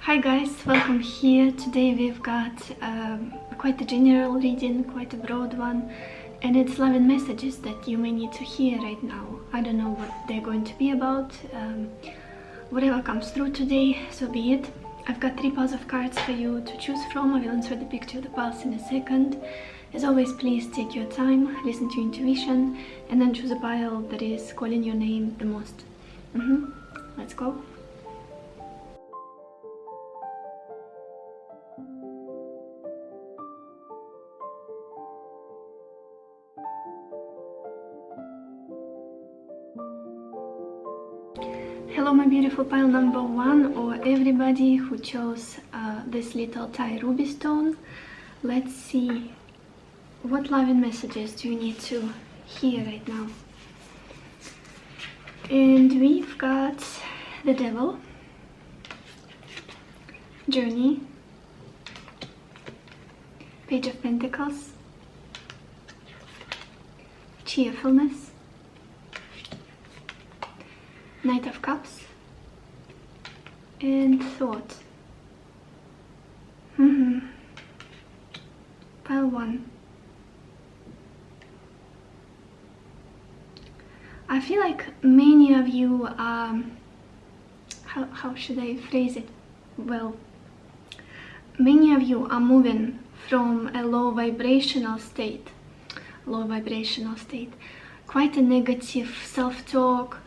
Hi guys, welcome here. Today we've got quite a general reading, quite a broad one, and it's love and messages that you may need to hear right now. I don't know what they're going to be about. Whatever comes through today, so be it. I've got 3 piles of cards for you to choose from. I will insert the picture of the piles in a second. As always, please take your time, listen to your intuition, and then choose a pile that is calling your name the most. Let's go. Hello my beautiful pile number 1, or everybody who chose this little Thai ruby stone. Let's see, what love and messages do you need to hear right now? And we've got the Devil, Journey, Page of Pentacles, Cheerfulness, Knight of Cups, and Thought. Pile 1. I feel like many of you are, how should I phrase it? Well, many of you are moving from a low vibrational state, quite a negative self-talk,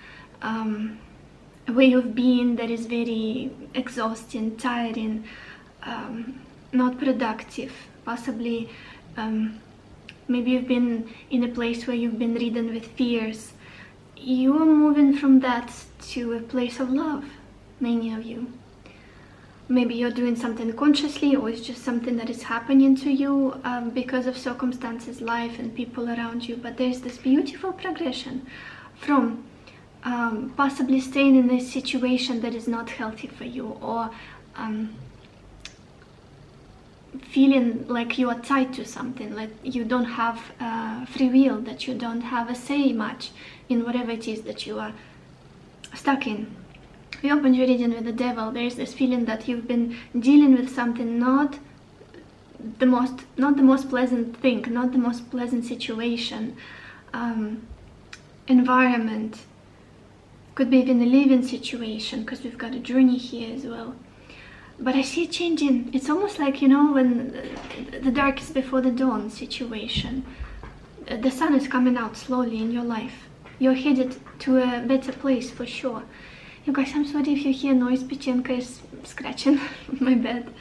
way of being that is very exhausting, tiring, not productive. Possibly maybe you've been in a place where you've been ridden with fears. You are moving from that to a place of love, many of you. Maybe you're doing something consciously, or it's just something that is happening to you because of circumstances, life and people around you. But there's this beautiful progression from possibly staying in a situation that is not healthy for you, or feeling like you are tied to something, like you don't have free will, that you don't have a say much in whatever it is that you are stuck in. We opened your reading with the Devil. There's this feeling that you've been dealing with something not the most pleasant thing, not the most pleasant situation, environment. Could be even a living situation, because we've got a journey here as well. But I see it changing. It's almost like, you know, when the dark is before the dawn situation. The sun is coming out slowly in your life. You're headed to a better place for sure. You guys, I'm sorry if you hear noise. Pichenka is scratching my bed.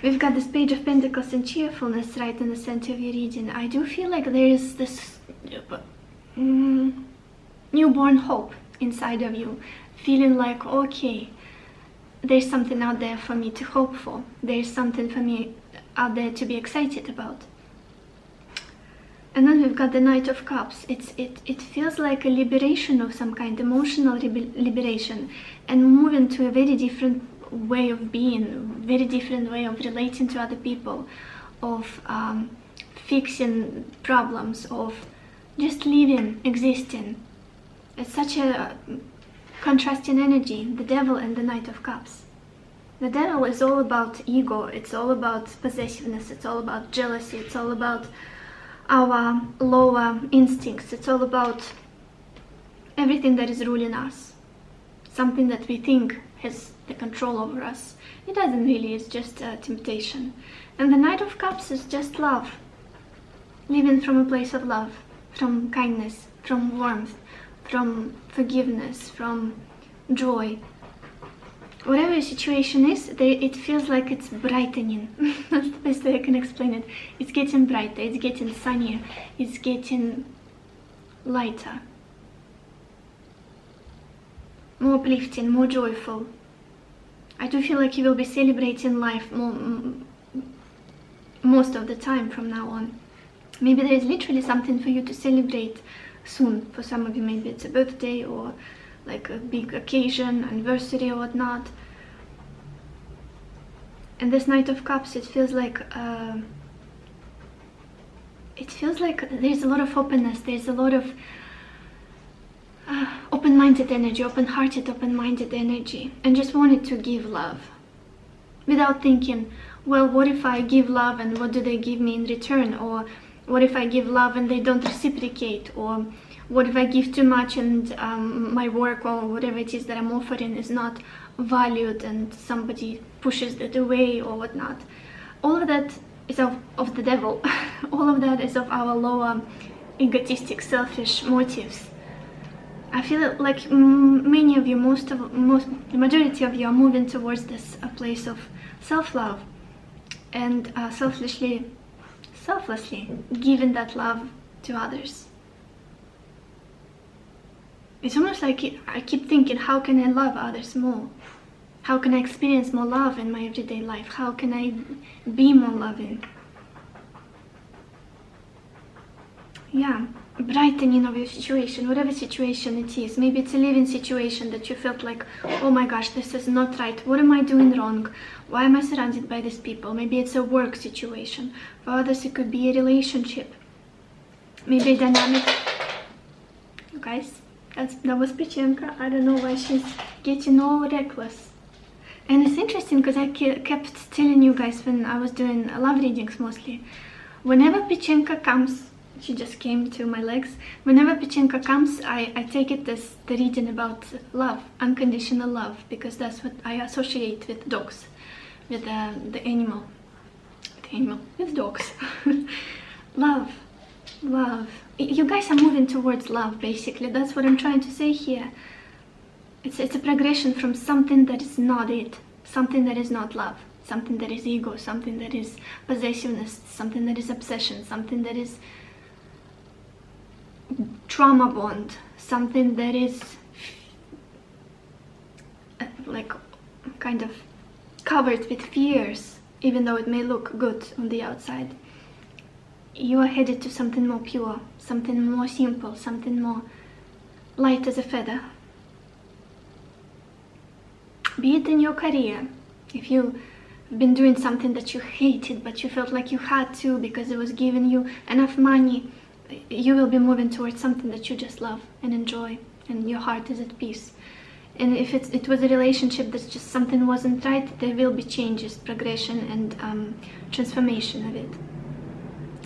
We've got this Page of Pentacles and Cheerfulness right in the center of your reading. I do feel like there is this newborn hope inside of you, feeling like, okay, there's something out there for me to hope for. There's something for me out there to be excited about. And then we've got the Knight of Cups. It feels like a liberation of some kind, emotional liberation, and moving to a very different way of being, very different way of relating to other people, of fixing problems, of just living, existing. It's such a contrasting energy, the Devil and the Knight of Cups. The Devil is all about ego, it's all about possessiveness, it's all about jealousy, it's all about our lower instincts, it's all about everything that is ruling us, something that we think has the control over us. It doesn't really, it's just a temptation. And the Knight of Cups is just love, living from a place of love, from kindness, from warmth, from forgiveness, from joy. Whatever your situation is, it feels like it's brightening. That's the best way I can explain it. It's getting brighter, it's getting sunnier, it's getting lighter, more uplifting, more joyful. I do feel like you will be celebrating life most of the time from now on. Maybe there is literally something for you to celebrate soon. For some of you, maybe it's a birthday or like a big occasion, anniversary or whatnot. And this Knight of Cups, it feels like there's a lot of openness, there's a lot of open-minded energy, open-hearted, open-minded energy, and just wanted to give love. without thinking, well, what if I give love and what do they give me in return? Or what if I give love and they don't reciprocate? Or what if I give too much and my work or whatever it is that I'm offering is not valued and somebody pushes that away or whatnot? All of that is of the devil. All of that is of our lower egotistic, selfish motives. I feel like many of you, the majority of you are moving towards this place of self-love and selflessly giving that love to others. It's almost like I keep thinking, how can I love others more? How can I experience more love in my everyday life? How can I be more loving? Yeah, brightening of your situation, whatever situation it is. Maybe it's a living situation that you felt like, oh my gosh, this is not right. What am I doing wrong? Why am I surrounded by these people? Maybe it's a work situation. For others, it could be a relationship. Maybe a dynamic. You guys, that was Pechenka. I don't know why she's getting all reckless. And it's interesting because I kept telling you guys when I was doing love readings mostly. Whenever Pechenka comes, she just came to my legs. Whenever Pechenka comes, I take it as the reading about love, unconditional love, because that's what I associate with dogs, with the animal, with dogs. Love. You guys are moving towards love, basically. That's what I'm trying to say here. It's a progression from something that is not it, something that is not love, something that is ego, something that is possessiveness, something that is obsession, something that is trauma bond, something that is like kind of covered with fears, even though it may look good on the outside. You are headed to something more pure, something more simple, something more light as a feather. Be it in your career, if you've been doing something that you hated but you felt like you had to because it was giving you enough money, you will be moving towards something that you just love and enjoy and your heart is at peace. And if it was a relationship that's just something wasn't right, there will be changes, progression and transformation of it.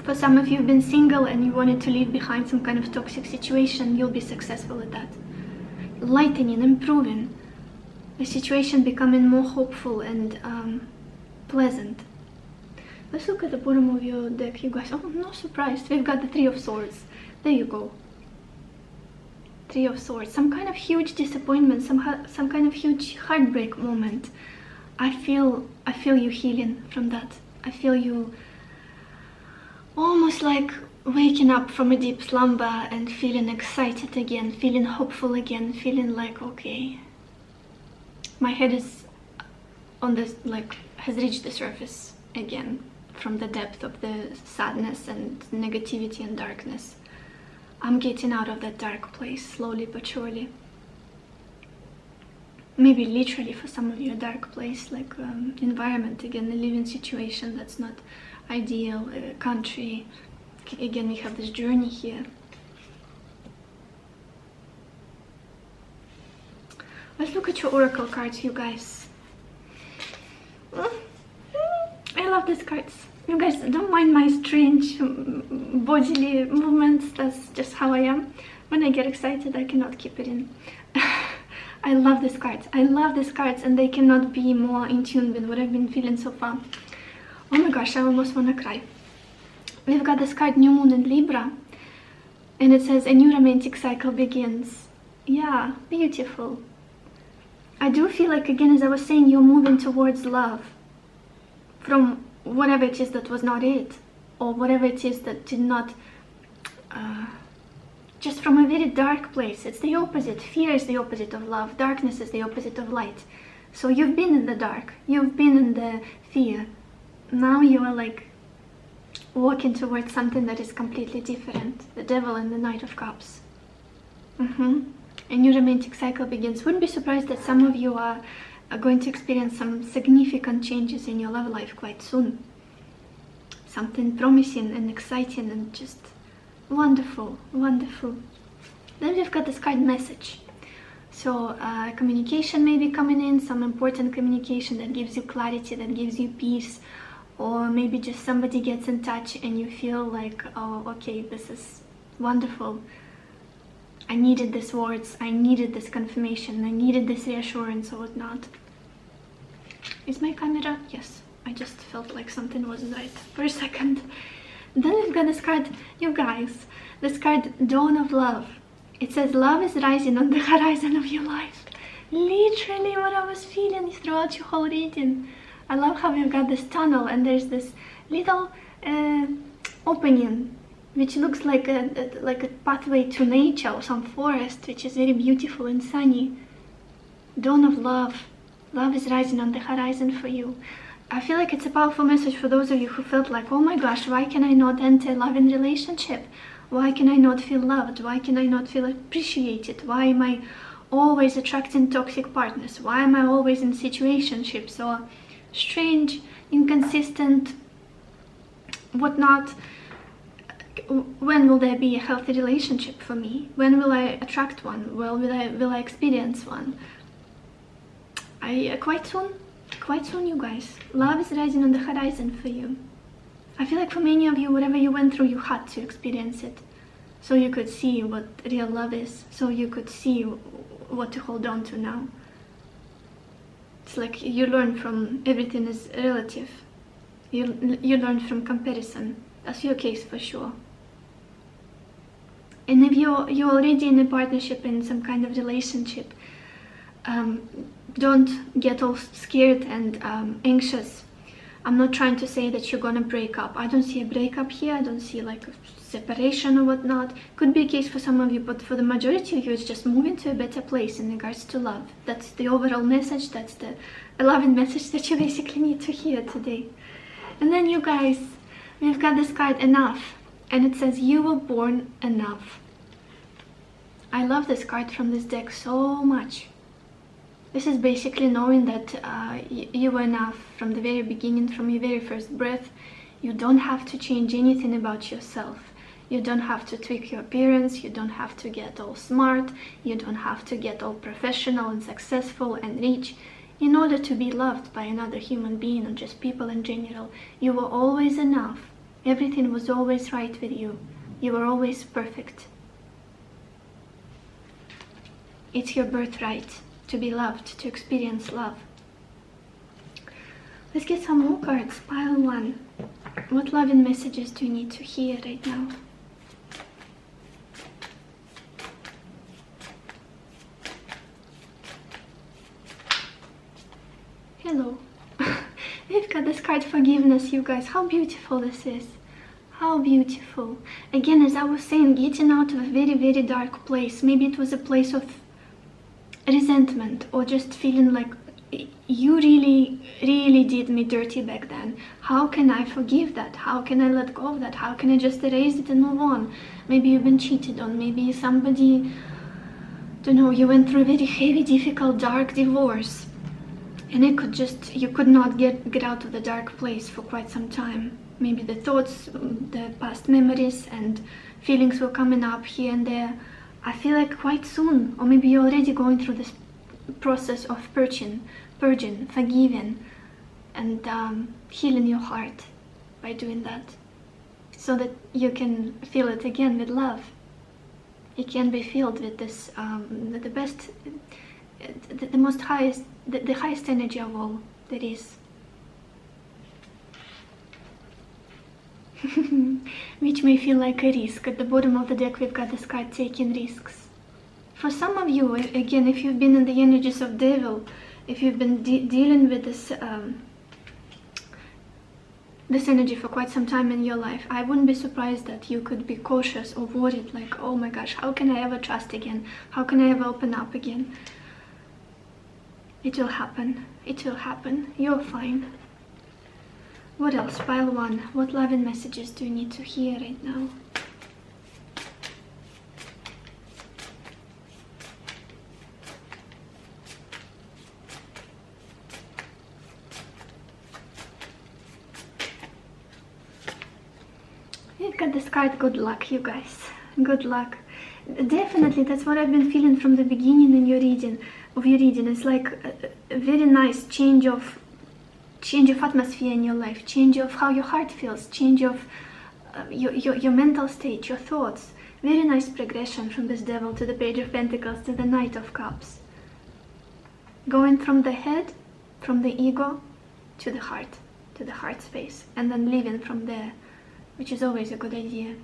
For some of you who've been single and you wanted to leave behind some kind of toxic situation, you'll be successful at that. Lightening, improving, the situation becoming more hopeful and pleasant. Let's look at the bottom of your deck, you guys. Oh, I'm not surprised. We've got the Three of Swords. There you go. Three of Swords. Some kind of huge disappointment, some kind of huge heartbreak moment. I feel you healing from that. I feel you almost like waking up from a deep slumber and feeling excited again, feeling hopeful again, feeling like, okay, my head is on this, like, has reached the surface again from the depth of the sadness and negativity and darkness. I'm getting out of that dark place slowly but surely. Maybe literally for some of you a dark place, like environment, again, a living situation that's not ideal, a country. Again, we have this journey here. Let's look at your oracle cards, you guys. I love these cards. You guys don't mind my strange bodily movements. That's just how I am. When I get excited, I cannot keep it in. I love these cards. I love these cards, and they cannot be more in tune with what I've been feeling so far. Oh my gosh, I almost want to cry. We've got this card, New Moon in Libra, and it says a new romantic cycle begins. Yeah, beautiful. I do feel like, again, as I was saying, you're moving towards love from whatever it is that was not it, or whatever it is that did not, just from a very dark place. It's the opposite. Fear is the opposite of love. Darkness is the opposite of light. So you've been in the dark. You've been in the fear. Now you are like walking towards something that is completely different. The Devil and the Knight of Cups. A new romantic cycle begins. Wouldn't be surprised that some of you are going to experience some significant changes in your love life quite soon. Something promising and exciting and just wonderful, wonderful. Then we've got this card, Message. So communication may be coming in, some important communication that gives you clarity, that gives you peace, or maybe just somebody gets in touch and you feel like, oh, okay, this is wonderful. I needed these words, I needed this confirmation, I needed this reassurance or whatnot. Is my camera? Yes, I just felt like something wasn't right for a second. Then we've got this card, you guys, this card, Dawn of Love. It says love is rising on the horizon of your life. Literally what I was feeling throughout your whole reading. I love how we've got this tunnel and there's this little opening which looks like a pathway to nature or some forest, which is very beautiful and sunny. Dawn of love. Love is rising on the horizon for you. I feel like it's a powerful message for those of you who felt like, oh my gosh, why can I not enter a loving relationship? Why can I not feel loved? Why can I not feel appreciated? Why am I always attracting toxic partners? Why am I always in situationships or strange, inconsistent, whatnot? When will there be a healthy relationship for me? When will I attract one? Well, will I experience one? Quite soon, you guys. Love is rising on the horizon for you. I feel like for many of you, whatever you went through, you had to experience it. So you could see what real love is. So you could see what to hold on to now. It's like you learn from everything is relative. You learn from comparison. That's your case for sure. And if you're already in a partnership, in some kind of relationship, don't get all scared and anxious. I'm not trying to say that you're gonna break up. I don't see a breakup here. I don't see like a separation or whatnot. Could be a case for some of you, but for the majority of you, it's just moving to a better place in regards to love. That's the overall message. That's the loving message that you basically need to hear today. And then you guys, we've got this card, Enough, and it says you were born enough. I love this card from this deck so much. This is basically knowing that you were enough from the very beginning, from your very first breath. You don't have to change anything about yourself. You don't have to tweak your appearance. You don't have to get all smart. You don't have to get all professional and successful and rich in order to be loved by another human being or just people in general. You were always enough. Everything was always right with you. You were always perfect. It's your birthright to be loved, to experience love. Let's get some more cards. Pile 1. What loving messages do you need to hear right now? Hello. We've got this card, Forgiveness, you guys. How beautiful this is. How beautiful. Again, as I was saying, getting out of a very, very dark place. Maybe it was a place of resentment or just feeling like you really did me dirty back then. How can I forgive that? How can I let go of that? How can I just erase it and move on? Maybe you've been cheated on. Maybe somebody, don't know, you went through a very heavy, difficult, dark divorce, and you could not get out of the dark place for quite some time. Maybe the thoughts, the past memories and feelings were coming up here and there. I feel like quite soon, or maybe you're already going through this process of purging, forgiving, and healing your heart by doing that, so that you can feel it again with love. It can be filled with this, the best, the most highest, the highest energy of all there is. Which may feel like a risk. At the bottom of the deck we've got this card, Taking Risks. For some of you, again, if you've been in the energies of devil, if you've been dealing with this this energy for quite some time in your life, I wouldn't be surprised that you could be cautious or worried, like, oh my gosh, how can I ever trust again? How can I ever open up again? It will happen. It will happen. You're fine. What else? Pile 1. What loving messages do you need to hear right now? We've got this card, Good Luck, you guys. Good luck. Definitely, that's what I've been feeling from the beginning in your reading. It's like a very nice change of atmosphere in your life, change of how your heart feels, change of your mental state, your thoughts. Very nice progression from this Devil to the Page of Pentacles to the Knight of Cups. Going from the head, from the ego, to the heart space, and then living from there, which is always a good idea.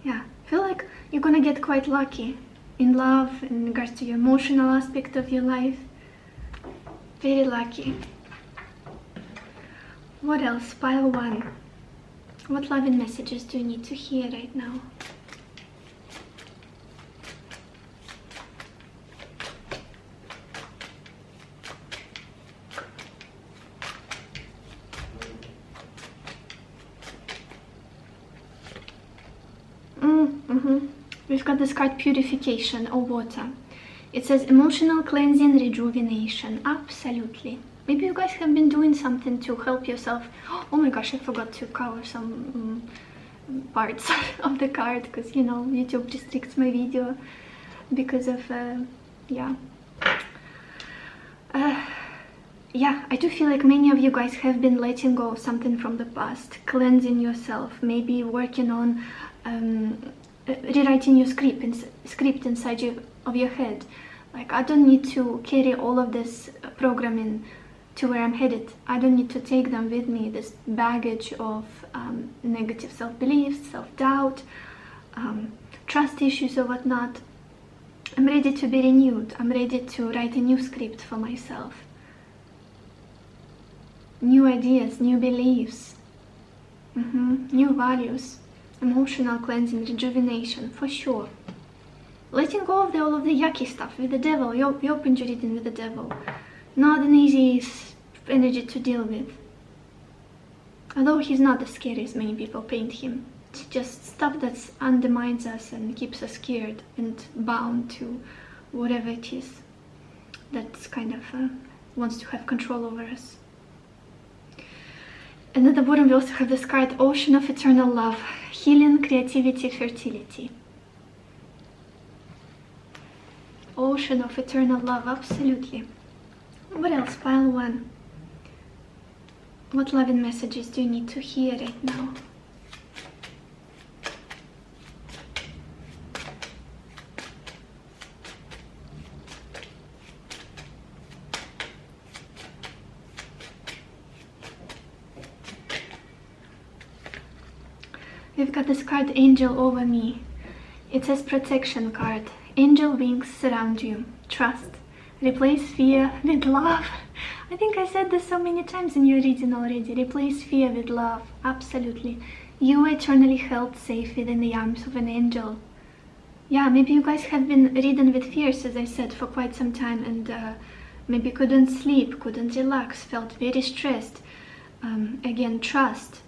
Yeah, I feel like you're gonna get quite lucky in love, in regards to your emotional aspect of your life. Very lucky. What else? Pile 1. What loving messages do you need to hear right now? We've got this card, Purification, or Water. It says emotional cleansing, rejuvenation. Absolutely. Maybe you guys have been doing something to help yourself. Oh my gosh, I forgot to cover some parts of the card, because, you know, YouTube restricts my video because of, yeah, I do feel like many of you guys have been letting go of something from the past, cleansing yourself, maybe working on rewriting your script inside of your head. Like, I don't need to carry all of this programming to where I'm headed. I don't need to take them with me, this baggage of negative self-beliefs, self-doubt, trust issues or whatnot. I'm ready to be renewed. I'm ready to write a new script for myself. New ideas, new beliefs, new values. Emotional cleansing, rejuvenation, for sure. Letting go of all of the yucky stuff with the Devil. You opened your reading with the Devil. Not an easy energy to deal with. Although he's not as scary as many people paint him. It's just stuff that undermines us and keeps us scared and bound to whatever it is that's kind of wants to have control over us. And at the bottom we also have this card, Ocean of Eternal Love, Healing, Creativity, Fertility. Ocean of Eternal Love, absolutely. What else? Pile 1. What loving messages do you need to hear right now? We've got this card, Angel Over Me. It says protection card. Angel wings surround you. Trust. Replace fear with love. I think I said this so many times in your reading already. Replace fear with love. Absolutely. You are eternally held safe within the arms of an angel. Yeah, maybe you guys have been ridden with fears, as I said, for quite some time, and maybe couldn't sleep, couldn't relax, felt very stressed. Again, trust.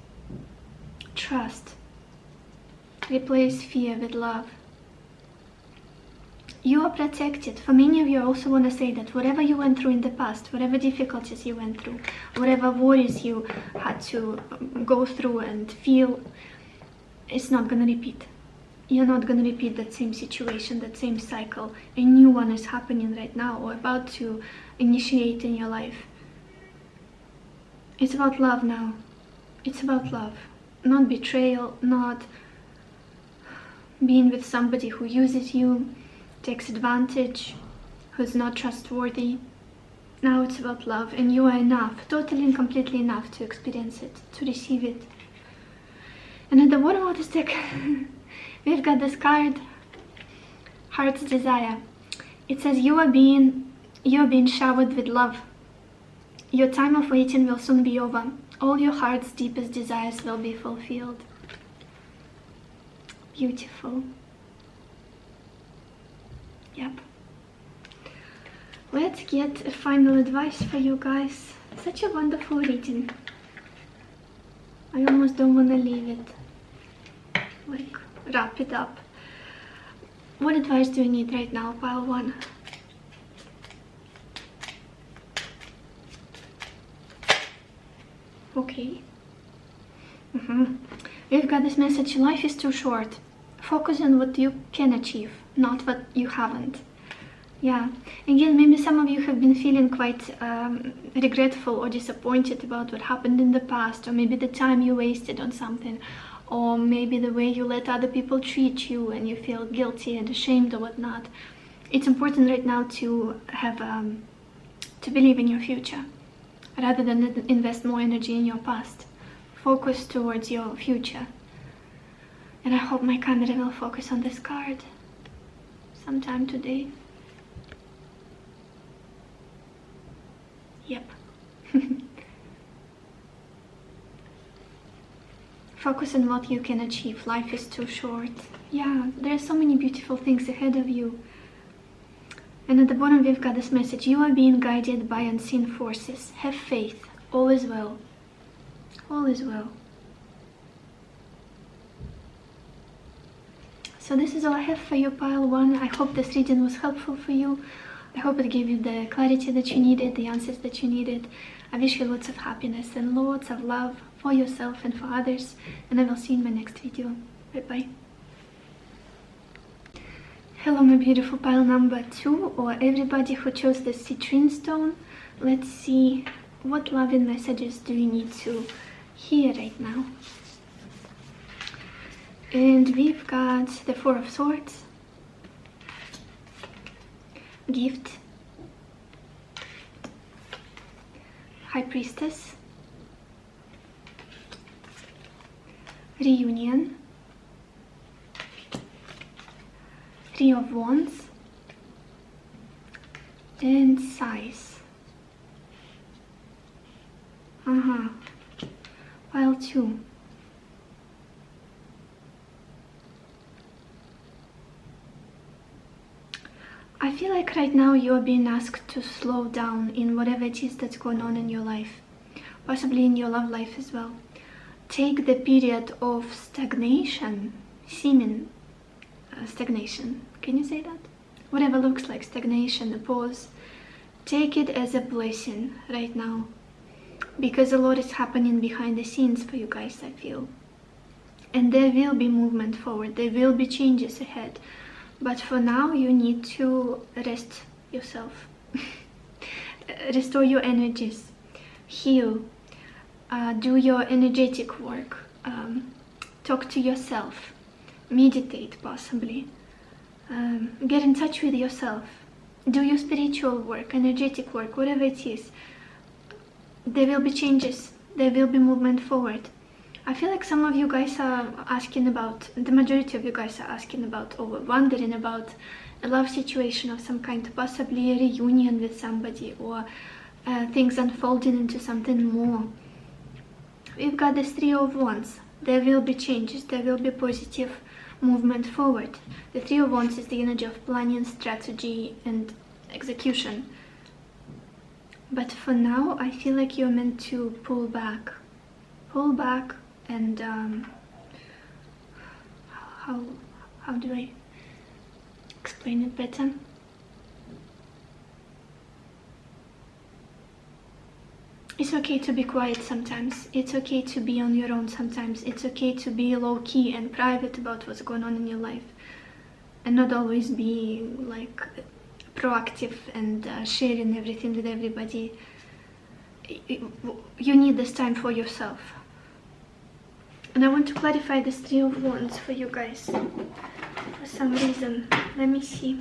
Trust. Replace fear with love. You are protected. For many of you, I also want to say that whatever you went through in the past, whatever difficulties you went through, whatever worries you had to go through and feel, it's not going to repeat. You're not going to repeat that same situation, that same cycle. A new one is happening right now or about to initiate in your life. It's about love now. It's about love. Not betrayal, not being with somebody who uses you, takes advantage, who's not trustworthy. Now it's about love, and you are enough, totally and completely enough to experience it, to receive it. And at the bottom of this deck, we've got this card, Heart's Desire. It says you are being showered with love. Your time of waiting will soon be over. All your heart's deepest desires will be fulfilled. Beautiful. Yep. Let's get a final advice for you guys. Such a wonderful reading. I almost don't want to leave it. Like, wrap it up. What advice do you need right now, pile 1? Okay. We've got this message, life is too short Focus on what you can achieve, not what you haven't. Yeah, again, maybe some of you have been feeling quite regretful or disappointed about what happened in the past, or maybe the time you wasted on something, or maybe the way you let other people treat you and you feel guilty and ashamed or whatnot. It's important right now to have to believe in your future rather than invest more energy in your past. Focus towards your future. And I hope my camera will focus on this card sometime today. Yep. Focus on what you can achieve. Life is too short. Yeah, there are so many beautiful things ahead of you. And at the bottom we've got this message: you are being guided by unseen forces. Have faith. All is well. All is well. So this is all I have for you, pile 1. I hope this reading was helpful for you. I hope it gave you the clarity that you needed, the answers that you needed. I wish you lots of happiness and lots of love for yourself and for others. And I will see you in my next video. Bye-bye. Hello, my beautiful pile number 2, or everybody who chose the citrine stone. Let's see, what loving messages do you need to hear right now? And we've got the 4 of Swords, Gift, High Priestess, Reunion, 3 of Wands, and Size. Pile 2. I feel like right now you are being asked to slow down in whatever it is that's going on in your life, possibly in your love life as well. Take the period of stagnation, seeming stagnation, can you say that? Whatever looks like stagnation, a pause, take it as a blessing right now, because a lot is happening behind the scenes for you guys, I feel. And there will be movement forward, there will be changes ahead. But for now, you need to rest yourself, restore your energies, heal, do your energetic work, talk to yourself, meditate possibly, get in touch with yourself, do your spiritual work, energetic work, whatever it is. There will be changes, there will be movement forward. I feel like some of you guys are asking about, the majority of you guys are asking about or wondering about a love situation of some kind, possibly a reunion with somebody, or things unfolding into something more. We've got this 3 of Wands. There will be changes, there will be positive movement forward. The 3 of Wands is the energy of planning, strategy, and execution. But for now, I feel like you're meant to pull back. Pull back. And how do I explain it better? It's okay to be quiet sometimes. It's okay to be on your own sometimes. It's okay to be low-key and private about what's going on in your life, and not always be like proactive and sharing everything with everybody. You need this time for yourself. And I want to clarify this 3 of Wands for you guys for some reason. Let me see.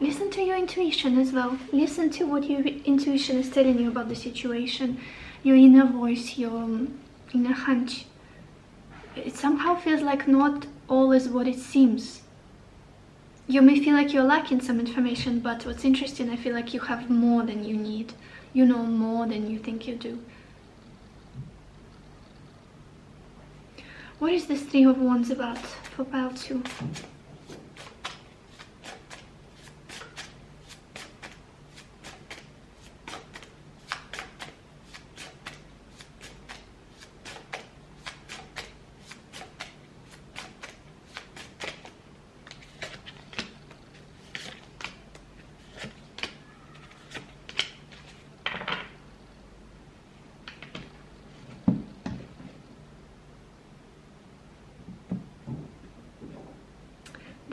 Listen to your intuition as well. Listen to what your intuition is telling you about the situation, your inner voice, your inner hunch. It somehow feels like not all is what it seems. You may feel like you're lacking some information, but what's interesting, I feel like you have more than you need. You know more than you think you do. What is this 3 of Wands about for pile 2?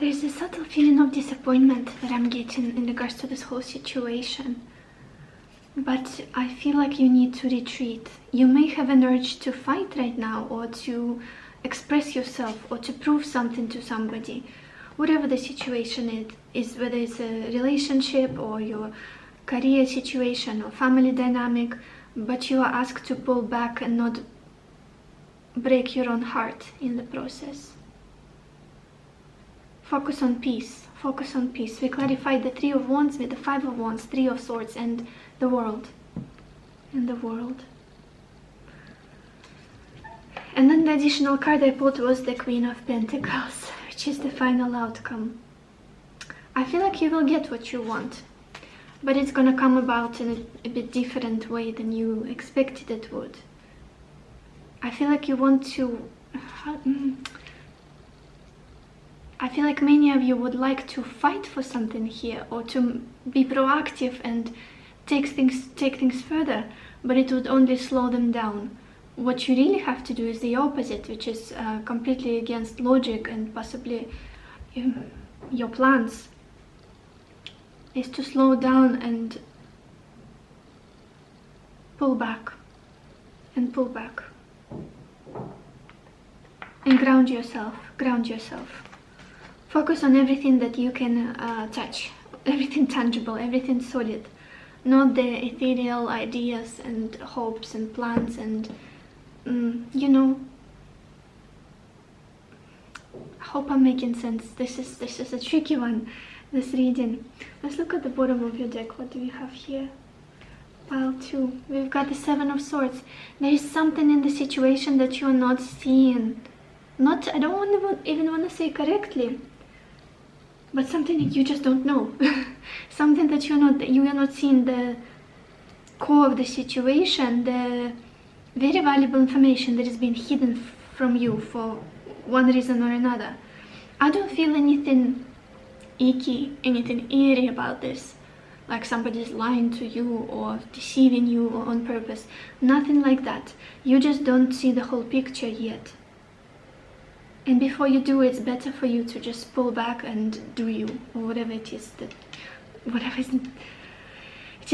There's a subtle feeling of disappointment that I'm getting in regards to this whole situation. But I feel like you need to retreat. You may have an urge to fight right now, or to express yourself, or to prove something to somebody. Whatever the situation is, whether it's a relationship or your career situation or family dynamic, but you are asked to pull back and not break your own heart in the process. Focus on peace. Focus on peace. We clarified the Three of Wands with the Five of Wands, Three of Swords, and the World. And the World. And then the additional card I pulled was the Queen of Pentacles, which is the final outcome. I feel like you will get what you want, but it's gonna come about in a bit different way than you expected it would. I feel like you want to... I feel like many of you would like to fight for something here, or to be proactive and take things further, but it would only slow them down. What you really have to do is the opposite, which is completely against logic and possibly your plans, is to slow down and pull back and pull back and ground yourself. Focus on everything that you can touch, everything tangible, everything solid, not the ethereal ideas and hopes and plans and you know. I hope I'm making sense. This is a tricky one, this reading. Let's look at the bottom of your deck. What do we have here? Pile 2. We've got the Seven of Swords. There is something in the situation that you're not seeing. I don't even want to say correctly, but something that you just don't know. Something that you are not seeing the core of the situation, the very valuable information that is being hidden from you for one reason or another. I don't feel anything icky, anything eerie about this, like somebody's lying to you or deceiving you or on purpose. Nothing like that. You just don't see the whole picture yet. And before you do, it's better for you to just pull back and do you, or whatever it is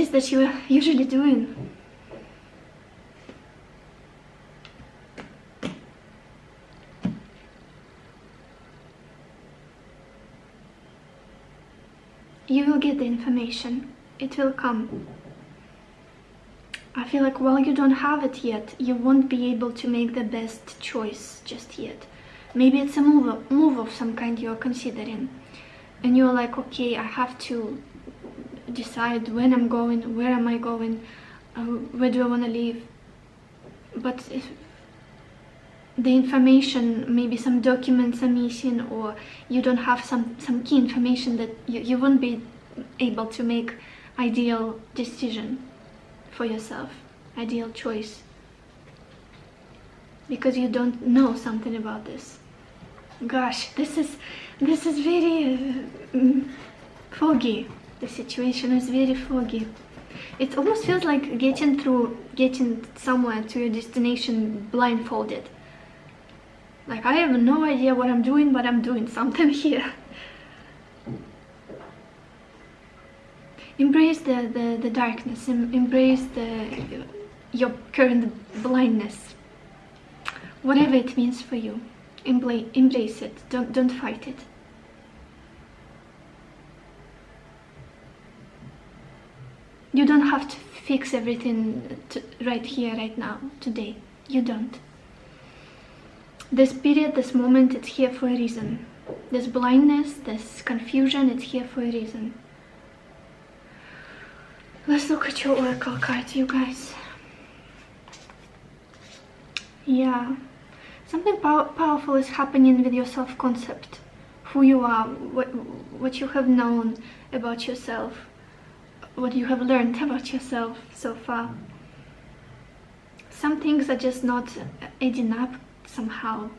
that you are usually doing. You will get the information. It will come. I feel like while you don't have it yet, you won't be able to make the best choice just yet. Maybe it's a move of some kind you're considering, and you're like, okay, I have to decide when I'm going, where am I going, where do I want to live. But if the information, maybe some documents are missing, or you don't have some key information, that you won't be able to make ideal decision for yourself, ideal choice, because you don't know something about this. Gosh, this is very foggy. The situation is very foggy. It almost feels like getting somewhere to your destination blindfolded. Like, I have no idea what I'm doing, but I'm doing something here. Embrace the darkness, embrace your current blindness. Whatever it means for you, embrace it, don't fight it. You don't have to fix everything right here, right now, today. You don't. This period, this moment, it's here for a reason. This blindness, this confusion, it's here for a reason. Let's look at your oracle cards, you guys. Yeah. Something powerful is happening with your self-concept. Who you are, what you have known about yourself, what you have learned about yourself so far. Some things are just not adding up somehow.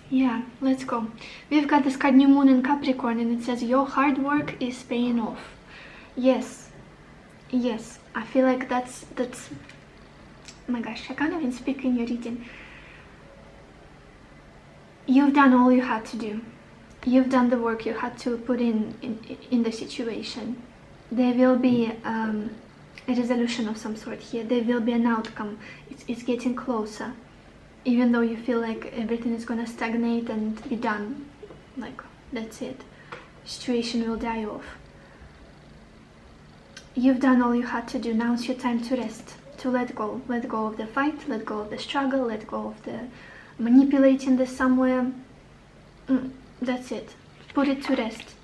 Yeah, let's go. We've got this card New Moon in Capricorn, and it says your hard work is paying off. Yes, I feel like that's oh my gosh, I can't even speak in your reading. You've done all you had to do. You've done the work you had to put in the situation. There will be a resolution of some sort here. There will be an outcome. It's getting closer. Even though you feel like everything is gonna stagnate and be done. Like, that's it. Situation will die off. You've done all you had to do. Now it's your time to rest, to let go. Let go of the fight, let go of the struggle, let go of the manipulating this somewhere. That's it. Put it to rest.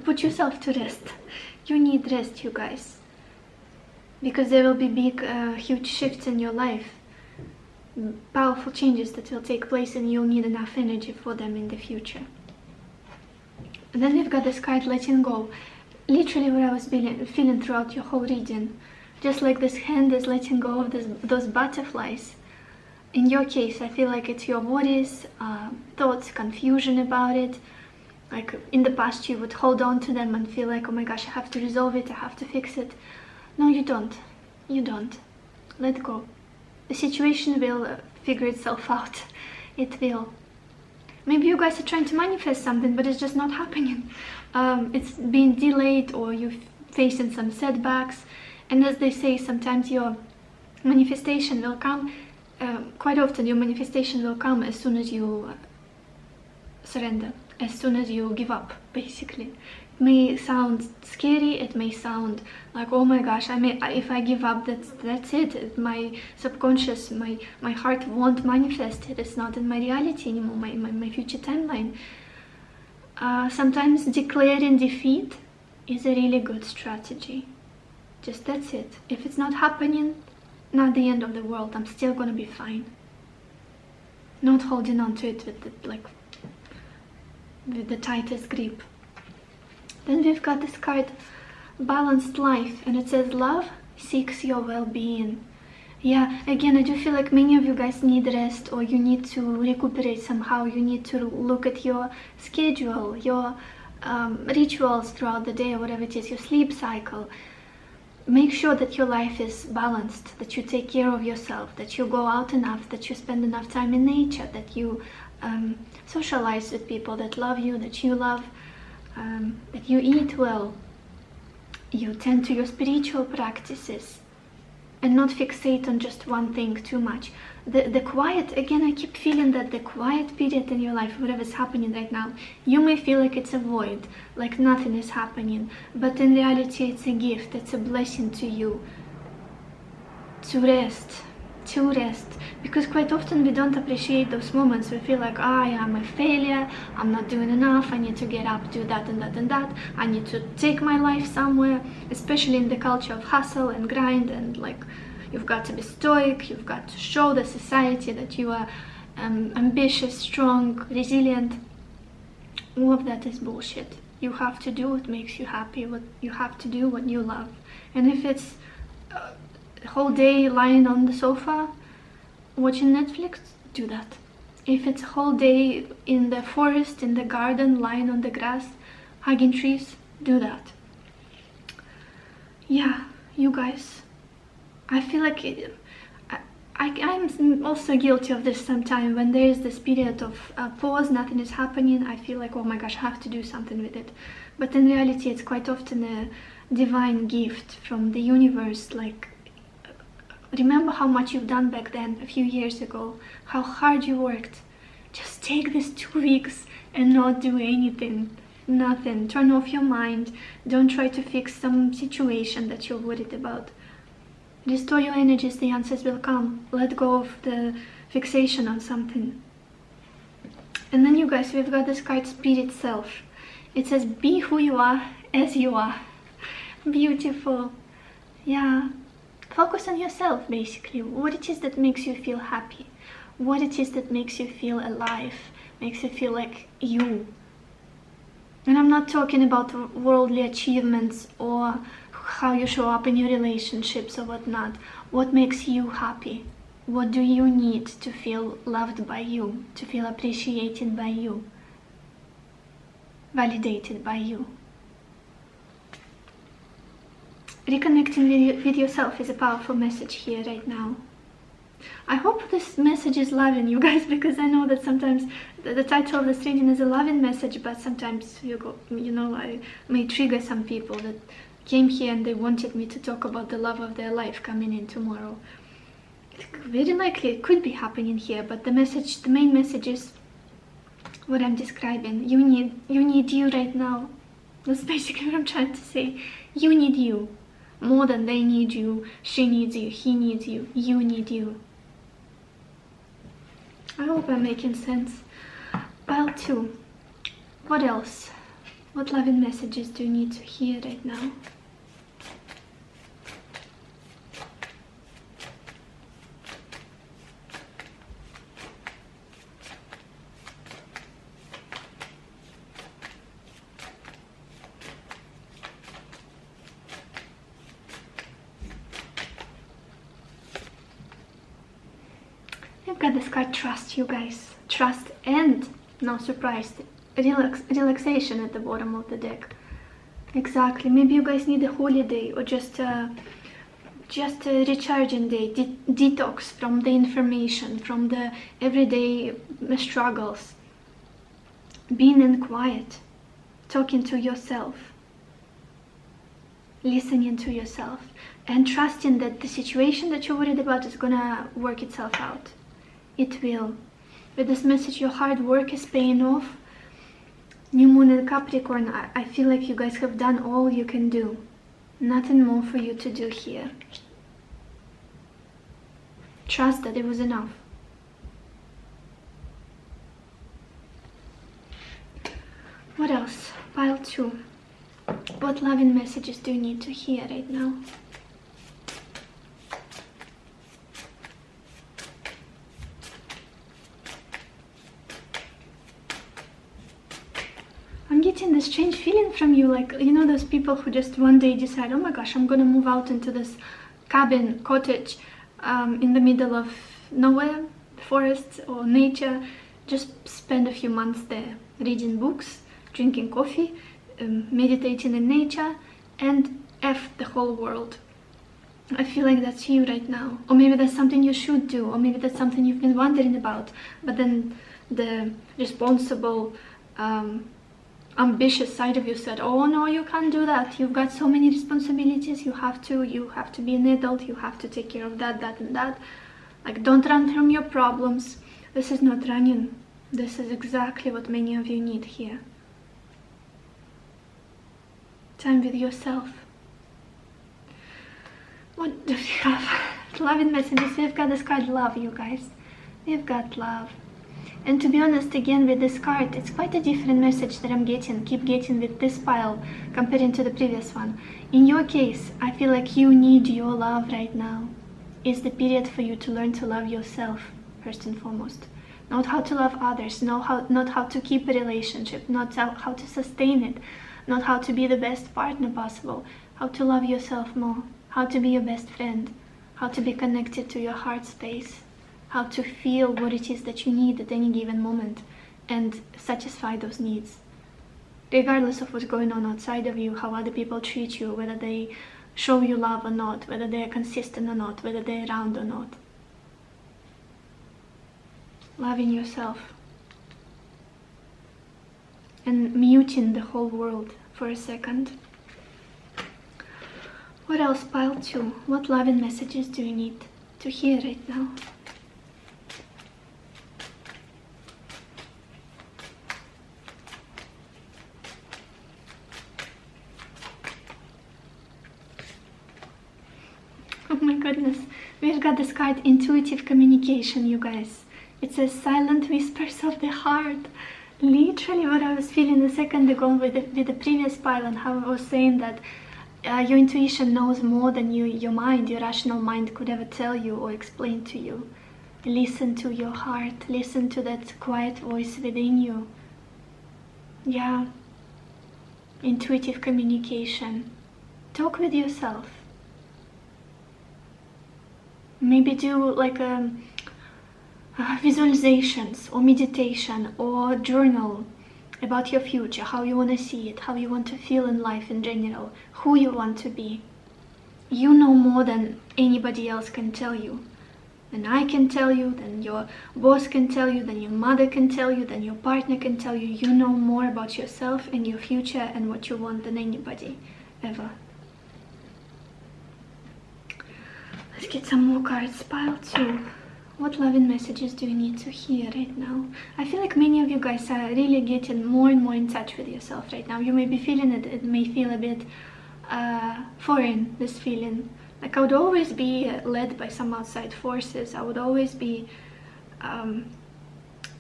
Put yourself to rest. You need rest, you guys. Because there will be big, huge shifts in your life. Powerful changes that will take place, and you'll need enough energy for them in the future. And then we've got this card, letting go. Literally what I was feeling throughout your whole reading. Just like this hand is letting go of those butterflies. In your case, I feel like it's your worries, thoughts, confusion about it. Like in the past you would hold on to them and feel like, oh my gosh, I have to resolve it, I have to fix it. No, you don't. You don't. Let go. The situation will figure itself out. It will. Maybe you guys are trying to manifest something, but it's just not happening. It's being delayed, or you're facing some setbacks. And as they say, sometimes your manifestation will come. Quite often your manifestation will come as soon as you surrender, as soon as you give up, basically. It may sound scary, it may sound like, oh my gosh, if I give up, that's it. My subconscious, my heart won't manifest it. It's not in my reality anymore, my future timeline. Sometimes declaring defeat is a really good strategy. Just that's it. If it's not happening, not the end of the world. I'm still gonna be fine. Not holding on to it with the tightest grip. Then we've got this card, Balanced Life, and it says love seeks your well-being. Yeah, again, I do feel like many of you guys need rest, or you need to recuperate somehow. You need to look at your schedule, your rituals throughout the day, or whatever it is, your sleep cycle. Make sure that your life is balanced, that you take care of yourself, that you go out enough, that you spend enough time in nature, that you socialize with people that love you, that you love, that you eat well, you tend to your spiritual practices, and not fixate on just one thing too much. The quiet, again, I keep feeling that the quiet period in your life, whatever's happening right now, you may feel like it's a void, like nothing is happening, but in reality it's a gift, it's a blessing to you to rest, because quite often we don't appreciate those moments. We feel like, I am a failure, I'm not doing enough, I need to get up, do that and that and that, I need to take my life somewhere, especially in the culture of hustle and grind, and like, you've got to be stoic, you've got to show the society that you are ambitious, strong, resilient. All of that is bullshit. You have to do what makes you happy, what you have to do what you love. And if it's a whole day lying on the sofa watching Netflix, do that. If it's a whole day in the forest, in the garden, lying on the grass, hugging trees, do that. Yeah, you guys, I feel like I'm also guilty of this sometimes. When there is this period of pause, nothing is happening, I feel like, oh my gosh, I have to do something with it. But in reality, it's quite often a divine gift from the universe. Like, remember how much you've done back then, a few years ago, how hard you worked. Just take this 2 weeks and not do anything. Nothing. Turn off your mind. Don't try to fix some situation that you're worried about. Restore your energies, the answers will come. Let go of the fixation on something. And then you guys, we've got this card, Spirit Self. It says, be who you are as you are. Beautiful. Yeah. Focus on yourself, basically. What it is that makes you feel happy. What it is that makes you feel alive. Makes you feel like you. And I'm not talking about worldly achievements or how you show up in your relationships or whatnot. What makes you happy? What do you need to feel loved by you? To feel appreciated by you? Validated by you? Reconnecting with yourself is a powerful message here right now. I hope this message is loving, you guys, because I know that sometimes the title of this reading is a loving message, but sometimes I may trigger some people that came here and they wanted me to talk about the love of their life coming in tomorrow. Very likely it could be happening here, but the main message is what I'm describing. You need you right now. That's basically what I'm trying to say. You need you more than they need you. She needs you, he needs you, you need you. I hope I'm making sense. Pile 2. What else? What loving messages do you need to hear right now? I've got this card, trust, you guys. Trust and, no surprise, relaxation at the bottom of the deck. Exactly. Maybe you guys need a holiday or just a recharging day, detox from the information, from the everyday struggles. Being in quiet, talking to yourself, listening to yourself, and trusting that the situation that you're worried about is gonna work itself out. It will. With this message, your hard work is paying off. New Moon in Capricorn, I feel like you guys have done all you can do. Nothing more for you to do here. Trust that it was enough. What else? Pile 2. What loving messages do you need to hear right now? I'm getting this strange feeling from you, like, those people who just one day decide, oh my gosh, I'm gonna move out into this cabin, cottage, in the middle of nowhere, forest or nature, just spend a few months there, reading books, drinking coffee, meditating in nature, and F the whole world. I feel like that's you right now. Or maybe that's something you should do, or maybe that's something you've been wondering about, but then the responsible, ambitious side of you said, oh no, you can't do that, you've got so many responsibilities, you have to be an adult, you have to take care of that and that. Like, don't run from your problems. This is not running. This is exactly what many of you need here. Time with yourself. What do we have? Loving messages. We've got this card, love, you guys. We've got love. And to be honest, again, with this card, it's quite a different message that I'm keep getting with this pile comparing to the previous one. In your case, I feel like you need your love right now. It's the period for you to learn to love yourself, first and foremost. Not how to love others, not how to keep a relationship, not how to sustain it, not how to be the best partner possible, how to love yourself more, how to be your best friend, how to be connected to your heart space, how to feel what it is that you need at any given moment and satisfy those needs. Regardless of what's going on outside of you, how other people treat you, whether they show you love or not, whether they're consistent or not, whether they're around or not. Loving yourself. And muting the whole world for a second. What else, pile 2? What loving messages do you need to hear right now? Oh my goodness, we've got this card, intuitive communication, you guys. It says silent whispers of the heart. Literally what I was feeling a second ago with the previous pile, and how I was saying that your intuition knows more than your mind, your rational mind could ever tell you or explain to you. Listen to your heart, listen to that quiet voice within you. Yeah, intuitive communication. Talk with yourself. Maybe do like visualizations or meditation or journal about your future, how you want to see it, how you want to feel in life in general, who you want to be. You know more than anybody else can tell you. than I can tell you, than your boss can tell you, than your mother can tell you, than your partner can tell you. You know more about yourself and your future and what you want than anybody ever. Let's get some more cards. Pile 2. What loving messages do you need to hear right now? I feel like many of you guys are really getting more and more in touch with yourself right now. You may be feeling it. It may feel a bit foreign, this feeling. Like I would always be led by some outside forces. I would always be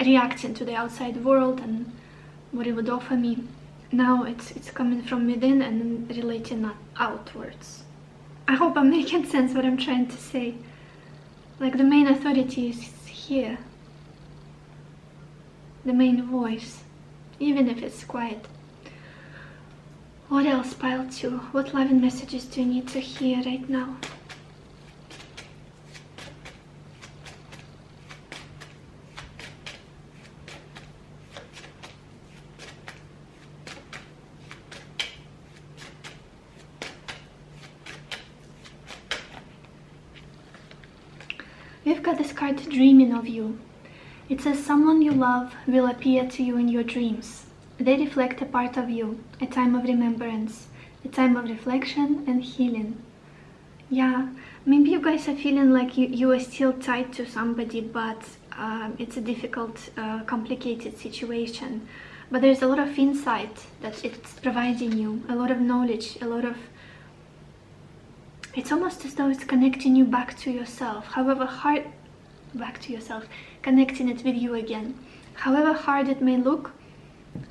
reacting to the outside world and what it would offer me. Now it's coming from within and relating outwards. I hope I'm making sense what I'm trying to say. Like the main authority is here. The main voice, even if it's quiet. What else, pile 2? What loving messages do you need to hear right now? We've got this card, Dreaming of You. It says someone you love will appear to you in your dreams. They reflect a part of you, a time of remembrance, a time of reflection and healing. Yeah, maybe you guys are feeling like you are still tied to somebody, but it's a difficult, complicated situation. But there's a lot of insight that it's providing you, a lot of knowledge, a lot of... It's almost as though it's connecting you back to yourself, however hard... Back to yourself, connecting it with you again. However hard it may look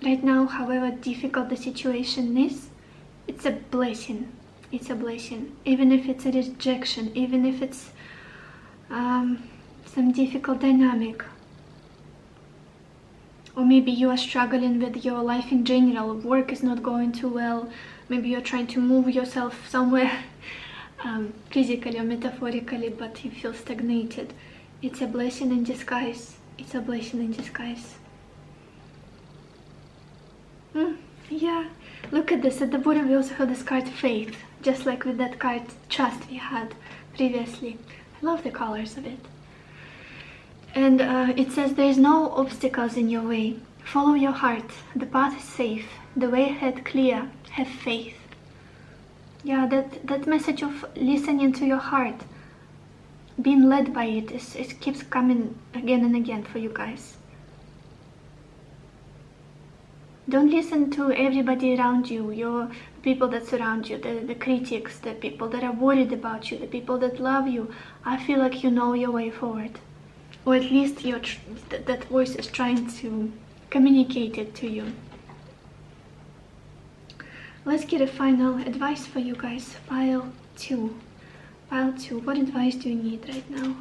right now, however difficult the situation is, it's a blessing. It's a blessing. Even if it's a rejection, even if it's some difficult dynamic. Or maybe you are struggling with your life in general, work is not going too well, maybe you're trying to move yourself somewhere, physically or metaphorically, but you feel stagnated. It's a blessing in disguise. It's a blessing in disguise. Yeah, look at this. At the bottom we also have this card, Faith. Just like with that card, Trust, we had previously. I love the colors of it. And it says there's no obstacles in your way. Follow your heart. The path is safe. The way ahead clear. Have faith. Yeah, that message of listening to your heart, being led by it, it keeps coming again and again for you guys. Don't listen to everybody around you, your people that surround you, the critics, the people that are worried about you, the people that love you. I feel like you know your way forward. Or at least that voice is trying to communicate it to you. Let's get a final advice for you guys. Pile 2. Pile 2. What advice do you need right now?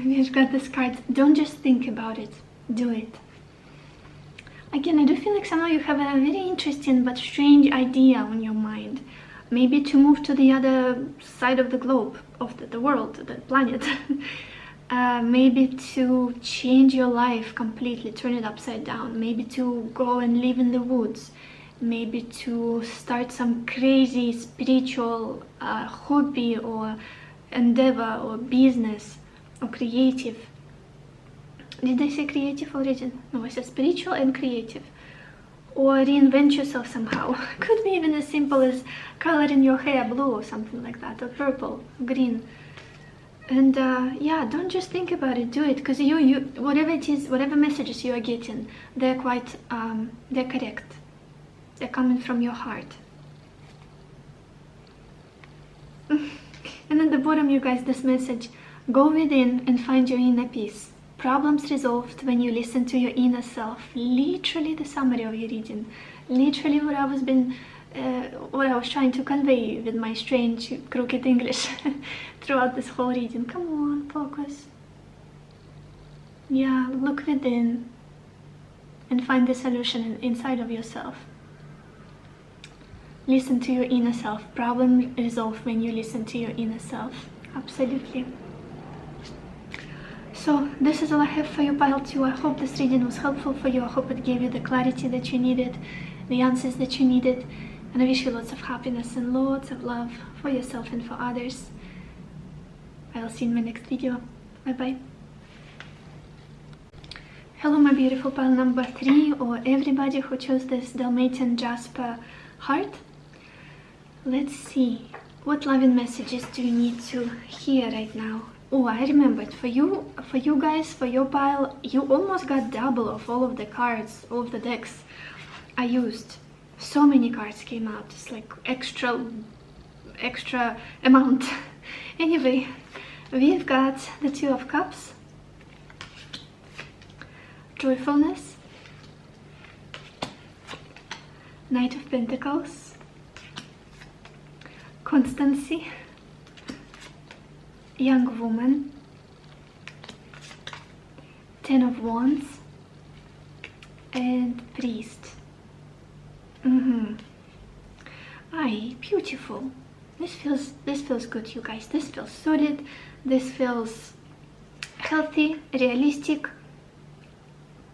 We've got this card. Don't just think about it. Do it. Again, I do feel like some of you have a very interesting but strange idea on your mind. Maybe to move to the other side of the globe, of the world, the planet. Maybe to change your life completely, turn it upside down. Maybe to go and live in the woods. Maybe to start some crazy spiritual hobby or endeavor or business or creative. Did I say creative already? No, I said spiritual and creative. Or reinvent yourself somehow. Could be even as simple as coloring your hair blue or something like that, or purple, green. And yeah, don't just think about it, do it, because you whatever it is, whatever messages you are getting, they're quite they're correct. They're coming from your heart. And at the bottom, you guys, this message: go within and find your inner peace. Problems resolved when you listen to your inner self. Literally the summary of your reading. Literally what I was trying to convey with my strange, crooked English throughout this whole reading. Come on, focus. Yeah, look within and find the solution inside of yourself. Listen to your inner self. Problem resolved when you listen to your inner self. Absolutely. So this is all I have for you, pile 2. I hope this reading was helpful for you. I hope it gave you the clarity that you needed, the answers that you needed, and I wish you lots of happiness and lots of love for yourself and for others. I will see you in my next video. Bye bye. Hello my beautiful pile number 3, or everybody who chose this Dalmatian Jasper heart. Let's see, what loving messages do you need to hear right now? Oh, I remembered, for you guys, for your pile, you almost got double of all of the cards, all of the decks I used. So many cards came out, it's like extra amount. Anyway, we've got the 2 of Cups, joyfulness, Knight of Pentacles, constancy, young woman, 10 of Wands, and priest. Aye, beautiful. This feels good, you guys. This feels solid. This feels healthy, realistic,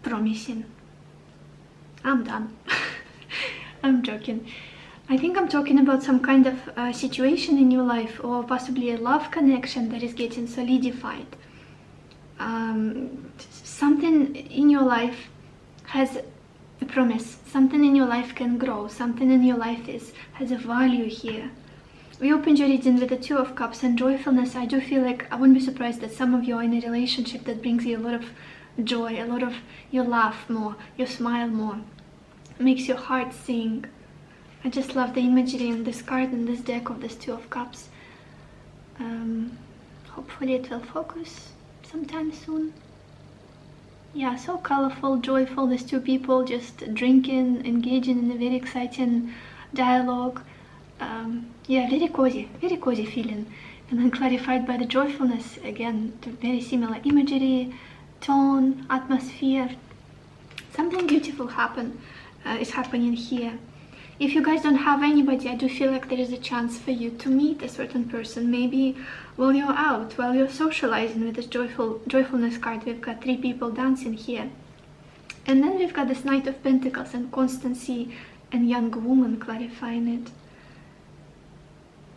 promising. I'm done. I'm joking. I think I'm talking about some kind of situation in your life, or possibly a love connection that is getting solidified. Something in your life has a promise. Something in your life can grow. Something in your life has a value here. We opened your reading with the 2 of Cups and joyfulness. I do feel like I wouldn't be surprised that some of you are in a relationship that brings you a lot of joy, a lot of, you laugh more, you smile more, makes your heart sing. I just love the imagery in this card and this deck of this 2 of Cups. Hopefully it will focus sometime soon. Yeah, so colorful, joyful, these 2 people just drinking, engaging in a very exciting dialogue. Yeah, very cozy feeling. And then clarified by the joyfulness, again, to very similar imagery, tone, atmosphere. Something beautiful is happening here. If you guys don't have anybody, I do feel like there is a chance for you to meet a certain person. Maybe while you're out, while you're socializing with this joyfulness card. We've got 3 people dancing here. And then we've got this Knight of Pentacles and constancy and young woman clarifying it.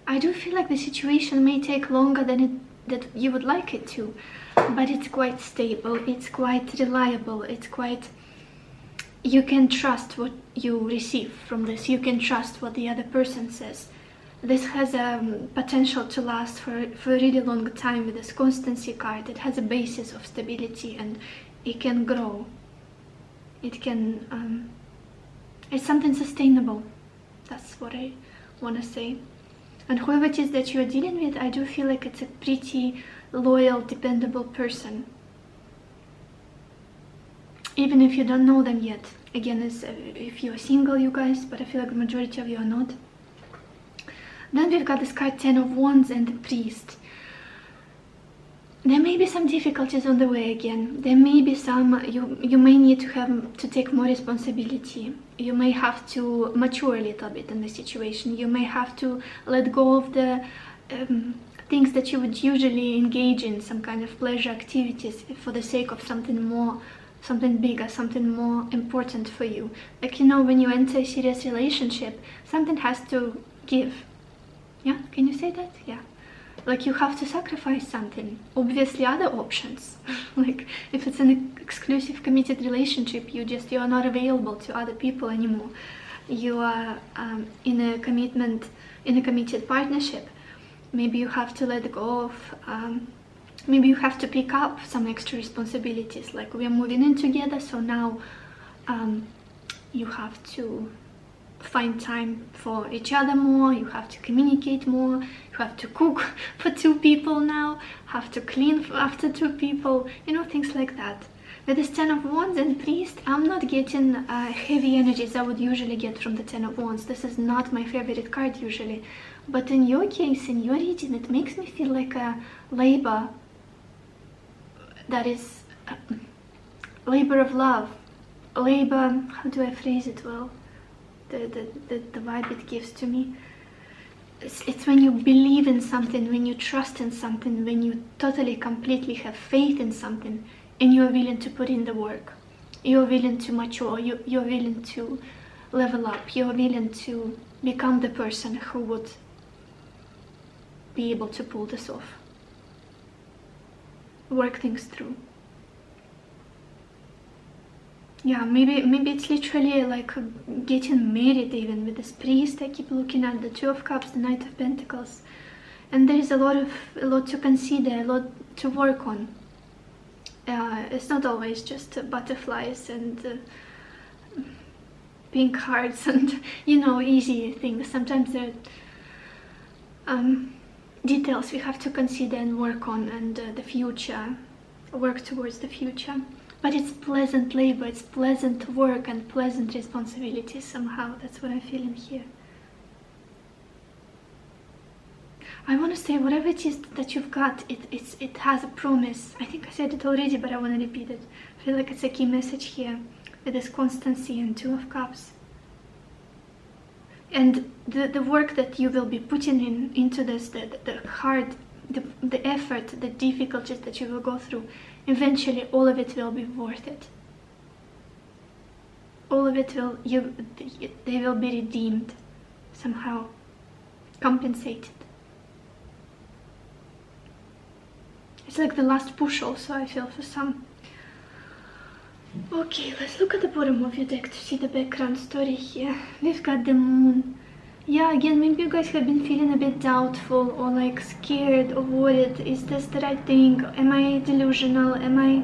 I do feel like the situation may take longer than that you would like it to, but it's quite stable, it's quite reliable, it's quite... You can trust what you receive from this, you can trust what the other person says. This has a potential to last for a really long time with this constancy card. It has a basis of stability and it can grow. It can... it's something sustainable. That's what I want to say. And whoever it is that you're dealing with, I do feel like it's a pretty loyal, dependable person. Even if you don't know them yet. Again, if you're single, you guys, but I feel like the majority of you are not. Then we've got this card 10 of Wands and the priest. There may be some difficulties on the way again. There may be some, you may need to take more responsibility. You may have to mature a little bit in the situation. You may have to let go of the things that you would usually engage in, some kind of pleasure activities, for the sake of something more, something bigger, something more important for you. Like, you know, when you enter a serious relationship, something has to give. Yeah, can you say that? Yeah. Like, you have to sacrifice something. Obviously other options. Like, if it's an exclusive committed relationship, you are not available to other people anymore. You are in a committed partnership. Maybe you have to let go of, maybe you have to pick up some extra responsibilities. Like, we are moving in together, so now you have to find time for each other more, you have to communicate more, you have to cook for 2 people now, have to clean after 2 people, you know, things like that. With this 10 of Wands and priest, I'm not getting heavy energies I would usually get from the 10 of Wands. This is not my favorite card usually, but in your case, in your reading, it makes me feel like a labor that is labor of love, labor, how do I phrase it well? The vibe it gives to me. it's when you believe in something, when you trust in something, when you totally, completely have faith in something, and you're willing to put in the work. You're willing to mature, you're willing to level up, you're willing to become the person who would be able to pull this off. Work things through. Yeah, maybe it's literally like getting married, even with this priest. I keep looking at the Two of Cups, the Knight of Pentacles, and there is a lot to consider, a lot to work on. It's not always just butterflies and pink hearts and easy things. Sometimes there are details we have to consider and work on, and the future, work towards the future. But it's pleasant labor, it's pleasant work and pleasant responsibility somehow. That's what I'm feeling here. I want to say, whatever it is that you've got, it has a promise. I think I said it already, but I want to repeat it. I feel like it's a key message here with this constancy and Two of Cups. And the work that you will be putting into this, the hard, the effort, the difficulties that you will go through, eventually all of it will be worth it. All of it they will be redeemed somehow, compensated. It's like the last push also, I feel, for some. Okay, let's look at the bottom of your deck to see the background story here. We've got the Moon. Yeah, again, maybe you guys have been feeling a bit doubtful or like scared or worried. Is this the right thing? Am I delusional? Am I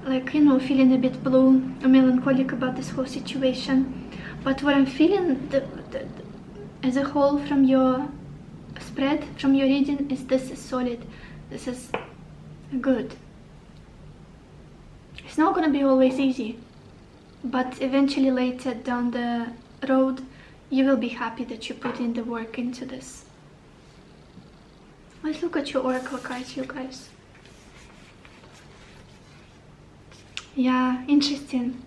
like, feeling a bit blue or melancholic about this whole situation? But what I'm feeling as a whole from your spread, from your reading, is this is solid. This is good. It's not going to be always easy, but eventually later down the road, you will be happy that you put in the work into this. Let's look at your oracle cards, you guys. Yeah, interesting.